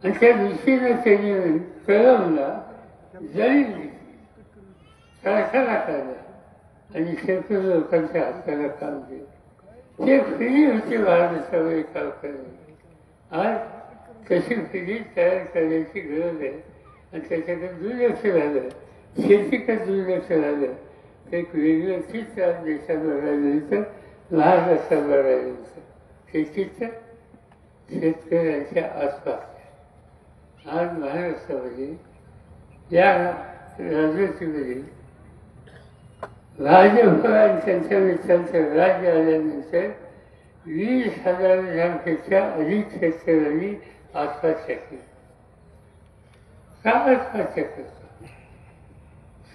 आणि त्या दृष्टीनं त्यांनी कळवला जळील कारखाना काढला आणि शेकडो लोकांच्या हाताला काम दिलं. ते फ्री होती महाराष्ट्रामध्ये काम करणे. आज तशी फ्री तयार करण्याची गरज आहे आणि त्याच्याकडे दुर्लक्ष झालं, शेतीकडे दुर्लक्ष झालं तर एक वेगळं चित्र आज देशात बघायला येतं, महाराष्ट्रात बघायला येतं. शेतीचं शेतकऱ्यांच्या आसपास आज महाराष्ट्रामध्ये या राजवटीमध्ये भाजप आणि त्यांच्या मित्रांचं राज्य आल्यानंतर 20,000पेक्षा अधिक शेतकऱ्यांनी आत्महत्या केली. का आत्महत्या करतो?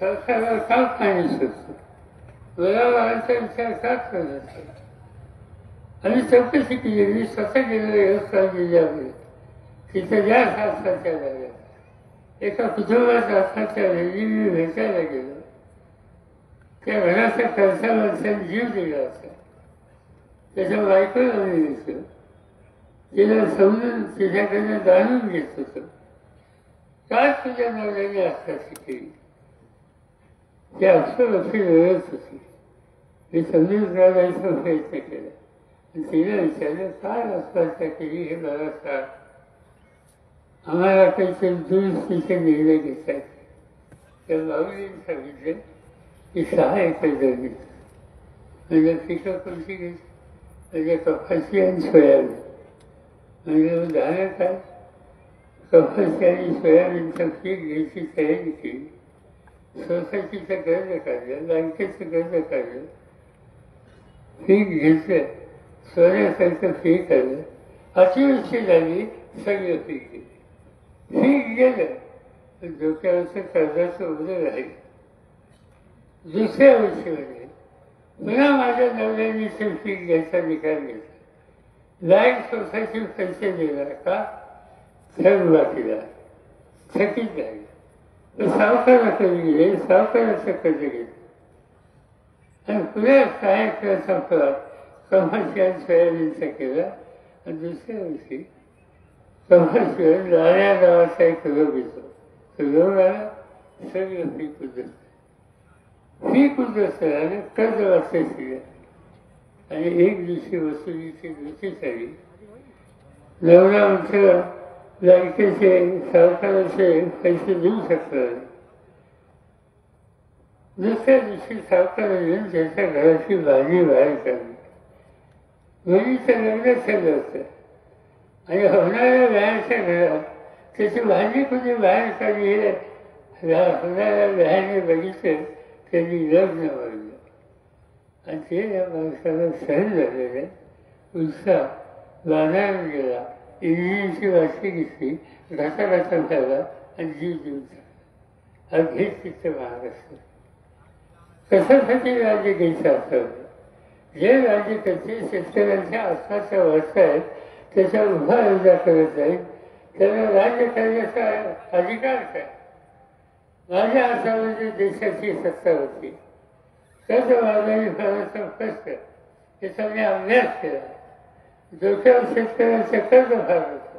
सरकारला का पाणी सुटतो? बरोबरांचा विचार का करत? आणि चौकशी केली. मी स्वतः गेलो यवतमाळ जिल्ह्यामध्ये, तिथं ज्या आत्महत्या झाल्या, एका कुटुंबात आत्महत्या झाली. मी भेटायला गेलो. त्या घराच्या खर्चा माणसाने जीव दिला होता. त्याच्या बायकोला मी घेतो, तिला समजून तिच्याकडनं जाणून घेत होतो. काय तुझ्या नवऱ्याने आत्महत्या केली? ते अक्षरशः रडत होती. मी समजून काढायचा प्रयत्न केला आणि तिला विचारलं काय आत्महत्या केली हे मला सांग. आम्हाला काहीतरी दुरुस्तीचे निर्णय घेतात. त्या माऊलीने सांगितलं की 6 एकर जमीन म्हणजे पिकं कोणती घ्यायची? म्हणजे कपाशी आणि सोयाबीन. म्हणजे झालं काय, कपाशी आणि सोयाबीनचं पीक घ्यायची तयारी केली. सोसायटीचं कर्ज काढलं, बँकेचं कर्ज काढलं, पीक घेतलं, सोन्यासारखं पीक आलं. अतिवृष्टी झाली, सगळं पीक गेलं. पीक गेलं, डोक्यावरचं कर्जाचं ओझं राहिलं. दुसऱ्या वर्षीमध्ये पुन्हा माझ्या नवऱ्याने ते पीक घ्यायचा निकाल घेतला. लाईट सोसायटी पैसे दिला का थरबाकीला थकीत झाली. तर सावकाराकडे गेले, सावकाराचं कर्ज घेतलं आणि पुढे सहाय्य संपला कमर्शियल सोयाबीनचा केला आणि दुसऱ्या वर्षी कमर्शियल लाड्या गावाचा एक रोग येतो. तो रोग आला, सगळं पीक उद्ध्वस्त. पीक उद्ध्वस्त झालं, कर्ज वाचायची आणि एक दिवशी वसुलीची नोटीस आली. नवरा म्हटलं बँकेचे सावकाराचे पैसे देऊ शकतात. दुसऱ्या दिवशी सावकार येऊन त्याच्या घराची भाजी बाहेर काढली. मुलीचं लग्न झालं होतं आणि होणाऱ्या व्यायाच्या घरात त्याची भाजी कुठे बाहेर काढली हे होणाऱ्या व्यायाने बघितलं. त्यांनी लग्न वाढलं आणि ते या माणसाला सहन झालेलं उत्साह बाजारात गेला, इंजिनची वाटी घेतली, घाटा झाला आणि जीव देऊन झाला. हा घेत तिथं महाराष्ट्र कशासाठी राज्य घ्यायचं असावं? जे राज्यकर्ते शेतकऱ्यांच्या आत्माच्या वाटत आहेत त्याच्या उभारजा करत आहेत त्यांना राज्य करण्याचा अधिकार काय? माझ्या हातामध्ये देशाची सत्ता होती. कर्जबाजारी भराचा प्रश्न त्याचा मी अभ्यास केला. डोक्यावर शेतकऱ्यांचं कर्ज फार होतं.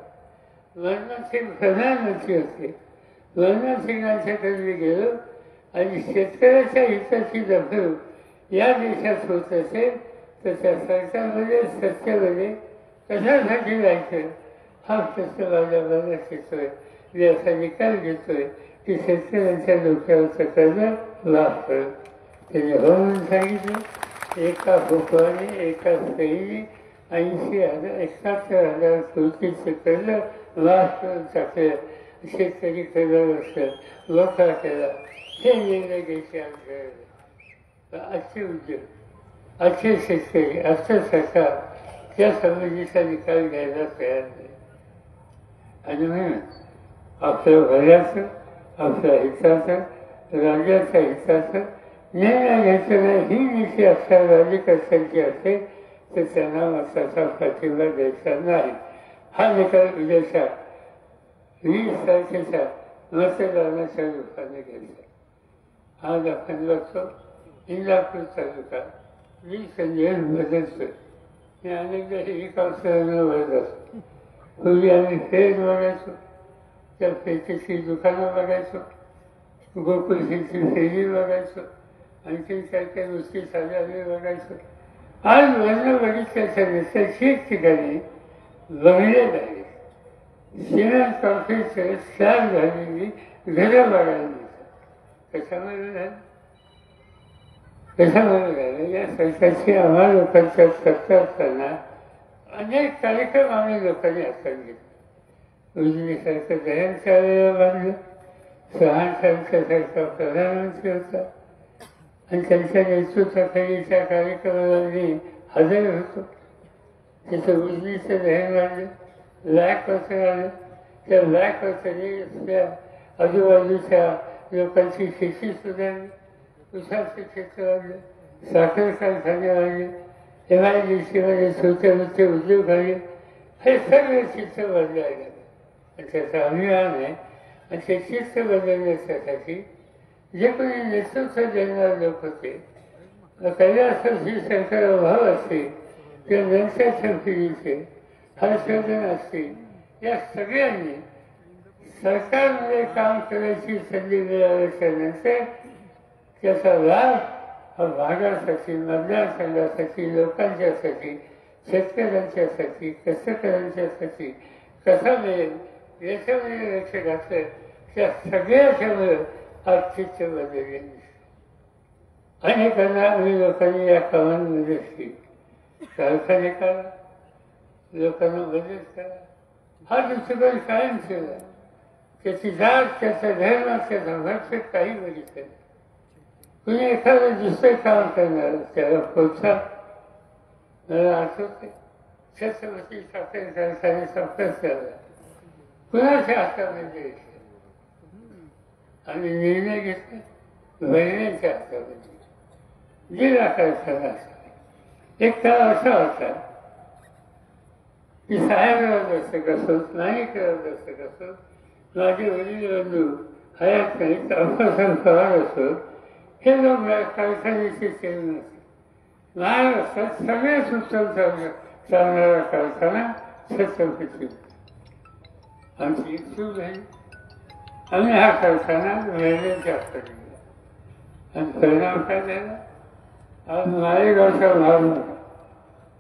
मनमोहन सिंग प्रधानमंत्री होते. मनमोहन सिंगांच्याकडे मी गेलो आणि शेतकऱ्याच्या हिताची दखल या देशात होत असेल तर त्या सरकारमध्ये सत्तेमध्ये कशासाठी जायचं हा प्रश्न माझ्या मनात येतोय. मी असा निकाल घेतोय की शेतकऱ्यांच्या डोक्यावरचं कर्ज माफ करू. त्याने हो म्हणून सांगितलं. एका भोपाने एका सईने 71,000 कोटीचं कर्ज माफ करून टाकलं. शेतकरी कर्जावर मोठा केला. हे निर्णय घ्यायचे आमच्या आजचे उद्योग आजचे शेतकरी आजचं सरकार त्या समजुतीचा निकाल घ्यायला तयार नाही. आणि म्हणून आपल्या भल्याचं आपल्या हिताचं राज्याच्या हिताचं निर्णय घेताना ही नीती अशा राज्यकर्त्यांची असेल तर त्यांना मताचा पाठिंबा द्यायचा नाही. हा निकाल उद्याच्या 20 तारखेच्या मतदानाच्या रूपाने घ्यायचा. आज आपण बघतो इंदापूर तालुका मी संजय बदलतोय. मी अनेकदा ही काउन्सिलरला वळत असतो. पूर्वी आम्ही फेर बघायचो. त्या फेरीची दुकानं बघायचो. गोकुलशीची फेरी बघायचो. आणखी काय काय गोष्टी साध्या आम्ही बघायचो. आज वर्ण बघितल्याच्या नंतर शेत ठिकाणी बंगले झाले. सिमेंट कॉन्क्रीटचे स्लॅब झालेली घरं बघायला मिळतात. कशामध्ये झालं? कशामध्ये झालं? या सरकारची आम्हा लोकांच्या सत्ता असताना अनेक कार्यक्रम आम्ही लोकांनी हातात घेतले. उजनीसारखं धरणशाळेला बांधलं. चव्हाणसारखं सरकार प्रधानमंत्री होता आणि त्यांच्या नेतृत्वाखाली त्या कार्यक्रमाला मी हजर होतो. तिथं उजनीचं धरण बांधलं. ब्लॅक वॉटर आलं. त्या ब्लॅक वॉटरने आपल्या आजूबाजूच्या लोकांची शेती सुधारली. उसाचं क्षेत्र वाढलं. साखर कारखाने वाढले. MIDCमध्ये छोटे मोठे उद्योग आले. हे सगळे चित्र बदलायला आणि त्याचा अभिमान आहे. आणि ते चित्र बदलण्यासाठी जे कोणी नेतृत्व देणारे लोक होते कैलासवासी सरकार अभाव असतील किंवा नंतरच्या पिढीचे हर्षवर्धन असतील या सगळ्यांनी सरकारमध्ये काम करायची संधी मिळाल्याच्या नंतर त्याचा लाभ हा भागासाठी मतदारसंघासाठी लोकांच्यासाठी शेतकऱ्यांच्यासाठी कष्टकऱ्यांच्यासाठी कसा मिळेल याच्यामध्ये लक्ष घातलं. त्या सगळ्याच्यामुळे आर्थिक बदलले. अनेकांना आम्ही लोकांनी या कामांमध्ये केली. कारखाने करा, लोकांना मदत करा हा दृष्टिकोन कायम ठेवला. त्याची जात त्याचा धर्म त्याचा भक्त काही बघितलं. कुणी एखादं दुसरं काम करणार त्याला प्रोत्साहन. मला आठवते छत्रपती साखर कारखान्याचा प्रचार कुणाच्या हातामध्ये आम्ही निर्णय घेतला. महिन्याच्या हातामध्ये जिल्हा कारखाना असा. एक काळ असा होता की साहेबराव दर्शक असोत नाईकराव दर्शक असोत माझे वडील बंधू हयात नाही अप्पासाहेब पवार असोत हे लोक कारखान्याचे चेअरमन असतात. महाराष्ट्रात सगळ्यात उत्तम चालणारा कारखाना छत्रपती. आमची एक चूक झाली. आम्ही हा कारखाना महिन्याच्या हातात दिला आणि परिणाम काय झाला? आज माळेगावचा भाग होता,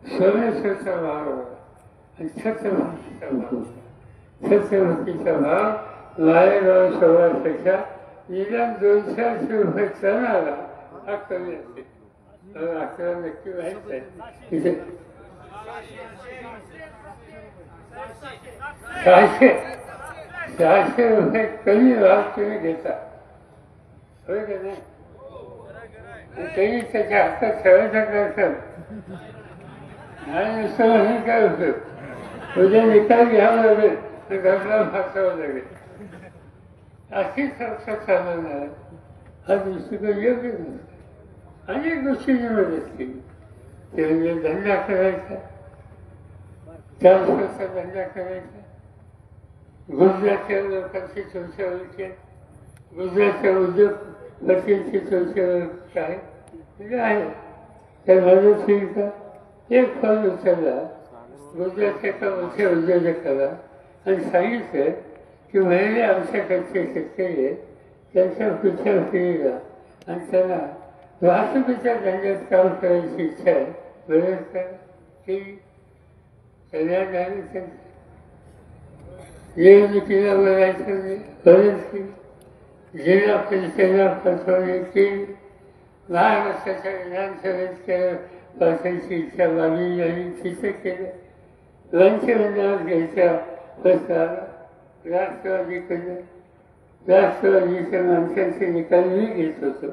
सोमेश्वरचा भाग होता आणि छत्रपतीचा भाग होता. छत्रपतीचा भाग माळेगाव शहरापेक्षा निदान 200 रुपये चालणारा हा कमी असेल. आपल्याला नक्की माहीत आहे तिथे 600 रुपये कमी भाव तुम्ही घेता. होय का नाही? तरी त्याच्या हातात ठेवायचा करतात आणि नुसतं म्हणून काय होतं उद्या निकाल घ्यावा लागेल तर घरला फासावं लागेल. अशी संस्था चालवणार हा दृष्टिकोन योग्य नसतो. अनेक गोष्टींनी मदत केली. ते म्हणजे धंदा करायचा, 4 वर्षाचा धंदा करायचा. गुजरातच्या लोकांची चर्चा होती, गुजरातच्या उद्योगपतींची चर्चा आहे म्हणजे आहे. त्या मदतीचा एक फल उचलला गुजरातच्या एका मोठ्या उद्योजकाला आणि सांगितलं की महिने आमच्याकडचे शेतकरी आहेत, त्यांच्या पुढच्या पिढीला आणि त्यांना वाहतुकीच्या धंद्यात काम करायची इच्छा आहे, बरंच का की कल्याण झाले त्यांचं निवडणुकीला बोलायचं नाही, बरंच की जिल्हा परिषदेला पाठवणे की महाराष्ट्राच्या विधानसभेत पाठवायची इच्छा मागणी आणि तिथं केलं. लंचबंदावर घ्यायच्या प्रस्तावाला राष्ट्रवादीच्या माणसांचे निकाल मी घेत होतो,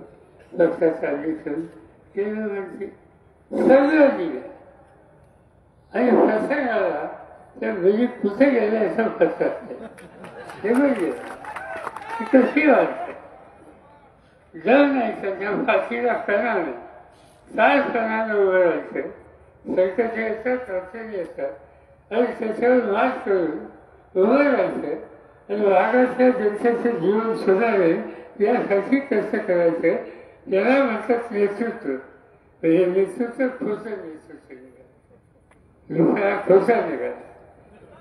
पक्षाचा अध्यक्षून केलं म्हणजे सगळं दिलं आणि प्रसंगाला त्या घरी कुठे गेलं असं फसत हे म्हणजे ती कशी वाटते जर नाही सध्या फाशीला कणानं साळपणानं उभं राहायचं, संकट येतात, अडचणी येतात आणि त्याच्यावर मात करून उभं राहायचं आणि महाराष्ट्र जनतेचं जीवन सुधारेल यासाठी कष्ट करायचं. याला म्हणतात नेतृत्व. हे नेतृत्व खोटं नेतृत्व निघालं, रुपया खोटा निघाला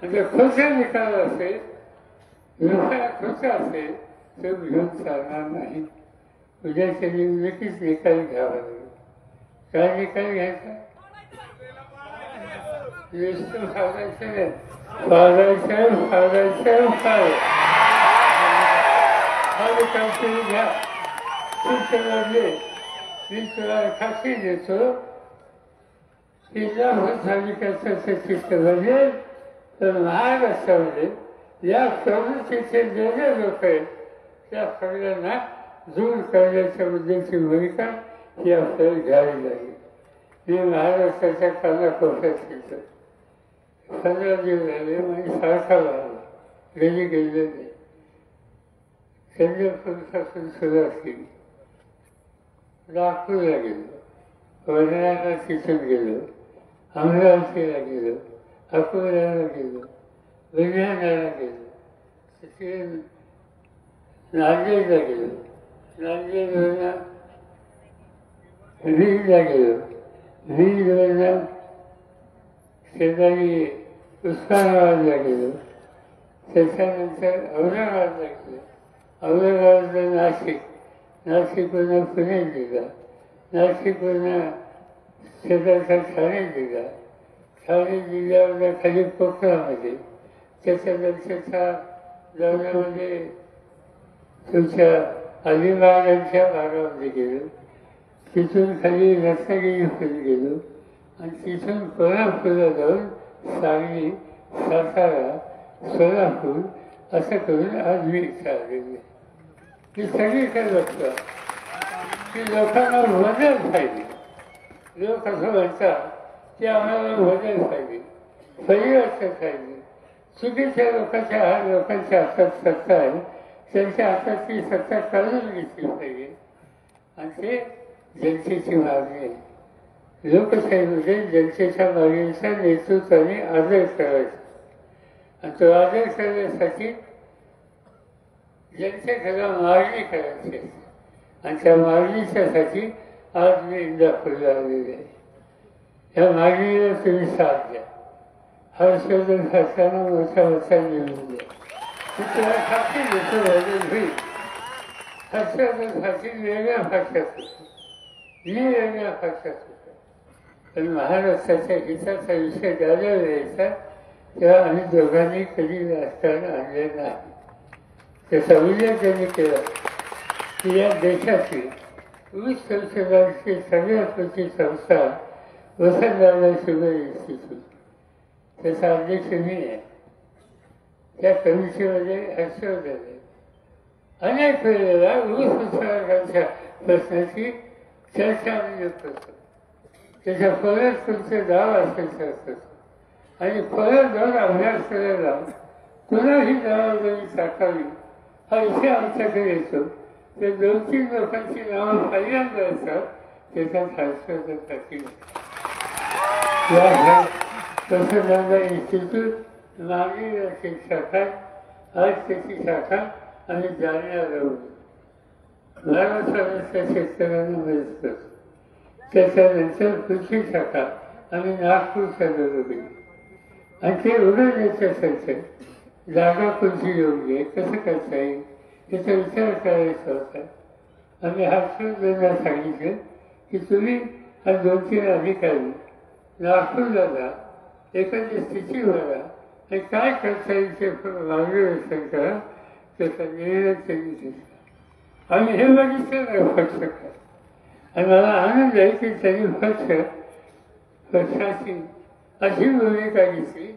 आणि जर खोटा निकाल असेल, रुपया खोटा असेल तर घेऊन चालणार नाही. उद्याच्या निवडणुकीच निकाल घ्यावा लागेल. काय निकाल घ्यायचा? नुसतं फागायचं नाही, फागायचं हा निकाल तुम्ही घ्या. तुमच्याकडे मी तुला खात्री देतो की जर तालुक्याचं चित्र बनेल तर महाराष्ट्रामध्ये या प्रवृत्तीचे जे जे लोक आहेत त्या सगळ्यांना दूर करण्याच्या मुद्द्याची भूमिका ही आपल्याला घ्यावी लागेल. मी महाराष्ट्राच्या कानाकोपऱ्यात घेतो. 15 दिवस झाले म्हणजे सारखा लागला, घरी गेले नाही. चंद्रपूरपासून सुरुवात केली, नागपूरला गेलो, वर्ध्याला तिथून गेलो, अमरावतीला गेलो, अकोल्याला गेलो, बुलढाण्याला गेलो, तिथे नांदेडला गेलो, नांदेडवरनं बीडला गेलो, बीडवरनं शेजारी उस्मानाबादला गेलो, त्याच्यानंतर औरंगाबादला गेलो, औरंगाबादला नाशिक, नाशिकवरनं पुणे दिला, नाशिकवरनं शेजारचा ठाणे दिला, ठाणे जिल्ह्यावरनं खाली कोकणामध्ये, त्याच्यानंतरच्या दौऱ्यामध्ये तुमच्या अलिबागांच्या भागामध्ये गेलो, तिथून खाली रत्नागिरीपर्यंत गेलो आणि तिथून कोल्हापूरला जाऊन सांगली, सातारा, सोलापूर असं करून आज मी चाललेली. मी सगळीकडे बघतो की लोकांना बदल पाहिजे. लोक असं म्हणतात की आम्हाला बदल पाहिजे, परिवर्तन पाहिजे. चुकीच्या लोकांच्या हातात सत्ता आहे, त्यांच्या हातात ती सत्ता काढून घेतली पाहिजे आणि ते जनतेची मागणी आहे. लोकशाहीमध्ये जनतेच्या मागणीचा नेतृत्वाने आदर करायचा आणि तो आदर करण्यासाठी जनतेकडे मागणी करायची आणि त्या मागणीच्यासाठी आज मी इंदापूरला आलेले आहे. या मागणीला तुम्ही साथ द्या. हर्षवर्धन खासदारांना मोठा निवडून द्या. मी तुला खात्री देतो बदल होईल. हर्षवर्धन खासदार वेगळ्या भाषात होतो, मी वेगळ्या भाषात होतो, पण महाराष्ट्राच्या हिताचा विषय ज्याला यायचा तेव्हा आम्ही दोघांनी कधी राजकारण आणले नाही. त्याचा उल्लेख त्यांनी केला की या देशाची ऊस संशोधनाची सगळ्यात मोठी संस्था वसंतदादा शुगर इन्स्टिट्यूट, त्याचा अध्यक्ष मी आहे. त्या कमिटीमध्ये हर्षवर्धन आहे. अनेक वेळेला ऊस उत्पादकांच्या प्रश्नाची चर्चा आम्ही करतो. त्याच्या परत तुमचं नाव असायचं असतं आणि परत जाऊन अभ्यास करायला पुन्हा ही जबाबदारी टाकावी हा विषय आमच्याकडे येतो. ते 2-3 लोकांची नावं पहिल्यांदा असतात, त्याच्यात हर्षवर्धन पाटील. या तंत्रज्ञान इन्स्टिट्यूट मागणी याची शाखा आज त्याची शाखा आणि जालन्याला होती. महाराष्ट्राच्या शेतकऱ्यांना मदत करतो. त्याच्यानंतर कृषी शाखा आणि नागपूरच्या होती. आणि ते उडवण्याच्यासाठी जागा कोणती योग्य आहे, कसं करता येईल याचा विचार करायचा होता. आम्ही हर्षवर्धनला सांगितलं की तुम्ही हा 2-3 अधिकारी नागपूरला जा, एखाद्या स्थितीवर आणि काय करता येईल ते मार्गदर्शन करा. त्याचा निर्णय त्यांनी घेतला आणि हे बघितलं पक्ष काय. आणि मला आनंद आहे की त्यांनी पक्षाची अशी भूमिका घेतली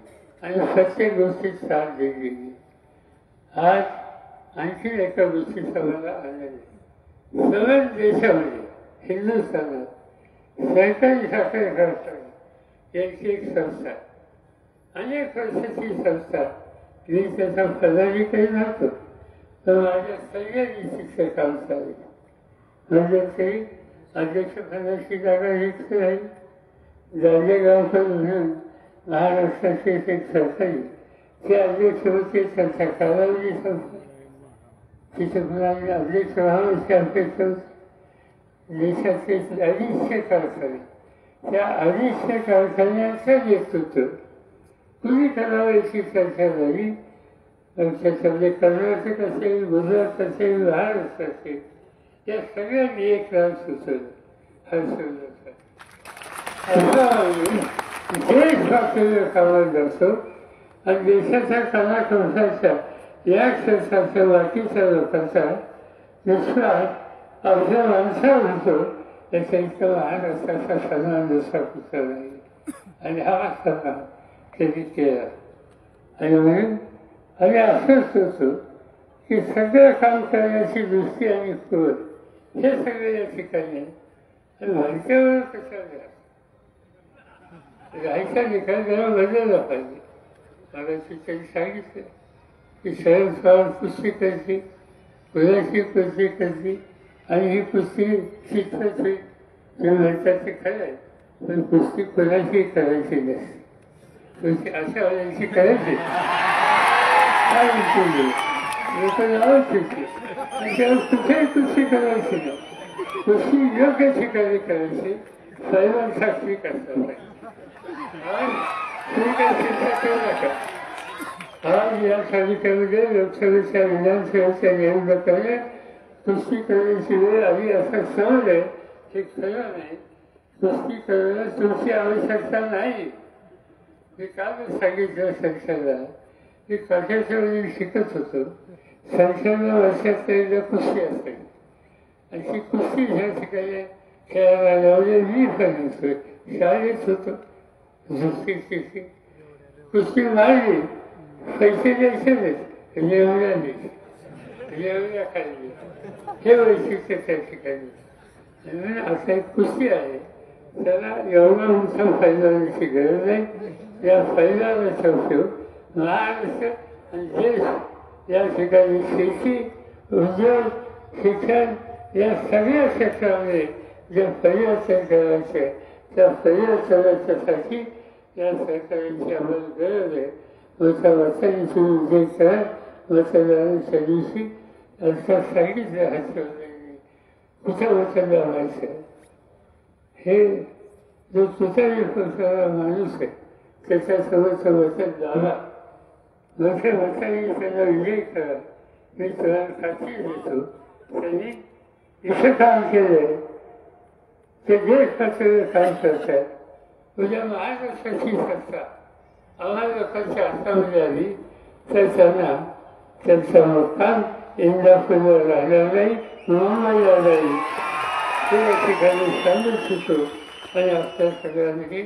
आणि प्रत्येक गोष्टीत साथ दिली. आज आणखी एका गोष्टीचा मला आनंद आहे. सर्व देशामध्ये हिंदुस्थानात सरकारी शाखा यांची एक संस्था, अनेक वर्षाची संस्था. मी त्याचा पदाधिकारी नव्हतो, तर माझ्या सगळ्यांनी शिक्षण चालू म्हणजे ते अध्यक्षपदाची जागा रिक्त राहील. गांजेगावकर म्हणून महाराष्ट्राचे एक सरकारी ते अध्यक्ष होते. त्यांचा कालावधी संस्था तिथे मुलांनी अध्यक्ष व्हावं अशी अपेक्षा होती. देशाचे 250 कारखाने, त्या 250 कारखान्यांचं नेतृत्व कुणी करावं याची चर्चा झाली. त्याच्यामध्ये कर्नाटक असेल, गुजरात असेल, महाराष्ट्र असेल, या सगळ्यांनी एक नाव सुचवलं, हर्षवर्धन. देश स्वातंत्र्य कामात जातो आणि देशाच्या कानाकोपऱ्याच्या या क्षेत्राच्या बाकीच्या लोकांचा विश्वास आपल्या माणसावर होतो. याचा इतका महाराष्ट्राचा सन्मान दुसरा कुठला नाही. आणि हा सन्मान त्यांनी केला. आणि म्हणून आम्ही असंच होतो की सगळं काम करण्याची दृष्टी आणि क्रोध हे सगळे या ठिकाणी आहे. आणि भारतीयावर कशाला राहायचा निकाल जरा बदलला पाहिजे. मला त्यांनी सांगितलं की शरद पवार कुस्ती करते, कुणाची कुस्ती करते आणि ही कुस्ती शिकवायची. ते म्हणतात ते खरं आहे, पण कुस्ती कुणाची करायची नसते. कुस्ती अशा वेळेची करायची काय म्हणते लोक नावच होती. आणि त्यावर कुठेही कुस्ती करायची नाही. कुस्ती योग्य ठिकाणी करायची. सैवान साक्षी करतात. आज या तालुक्यामध्ये लोकसभेच्या विधानसभेच्या निवडणुकांना कुस्ती करण्याची वेळ आली असं समज आहे. हे खरं नाही. कुस्ती करणं तुमची आवश्यकता नाही. मी काल सांगितलं संसदला मी कशाच्या वेळी शिकत होतो. संसदला वर्षात एकदा कुस्ती असते आणि ती कुस्ती ह्या ठिकाणी खेळायला लावले. मी पण होतो, शाळेत होतो. कुस्ती कुस्ती मारली, पैसे द्यायचे नाहीत, लेवल्या खाल्ली. हे वैशिष्ट्य त्या ठिकाणी. म्हणून असं एक कुस्ती आहे. त्याला एवढा मोठा फायदाची गरज नाही. या फायद्याचा उपयोग महाराष्ट्र आणि देश या ठिकाणी शेती, उद्योग, शिक्षण या सगळ्या क्षेत्रामध्ये जे परिवर्तन करायचे त्या परिवर्तनाच्यासाठी या सरकारांची आम्हाला गरज आहे. मोठ्या वचनांची विजय करा. मतदानाच्या दिवशी असं सांगितलं हर्षवर्धननी. कुठं वचन लावायचं हे जो तुतारी पक्षाला माणूस आहे त्याच्यासोबतचं वचन लावा. मोठ्या वचनाने त्यांना विजय करा. मी तुम्हाला खात्री देतो त्यांनी इथं काम केलंय ते देश पातळीवर काम करतात. उद्या महाराष्ट्राची सत्ता आम्हाला लोकांच्या हातामध्ये आली तर त्यांना त्यांचा मुक्काम इंदापूरला राहणार नाही, मुंबईला नाही. ते या ठिकाणी सांगू शकतो. आणि आपल्या सगळ्यांनी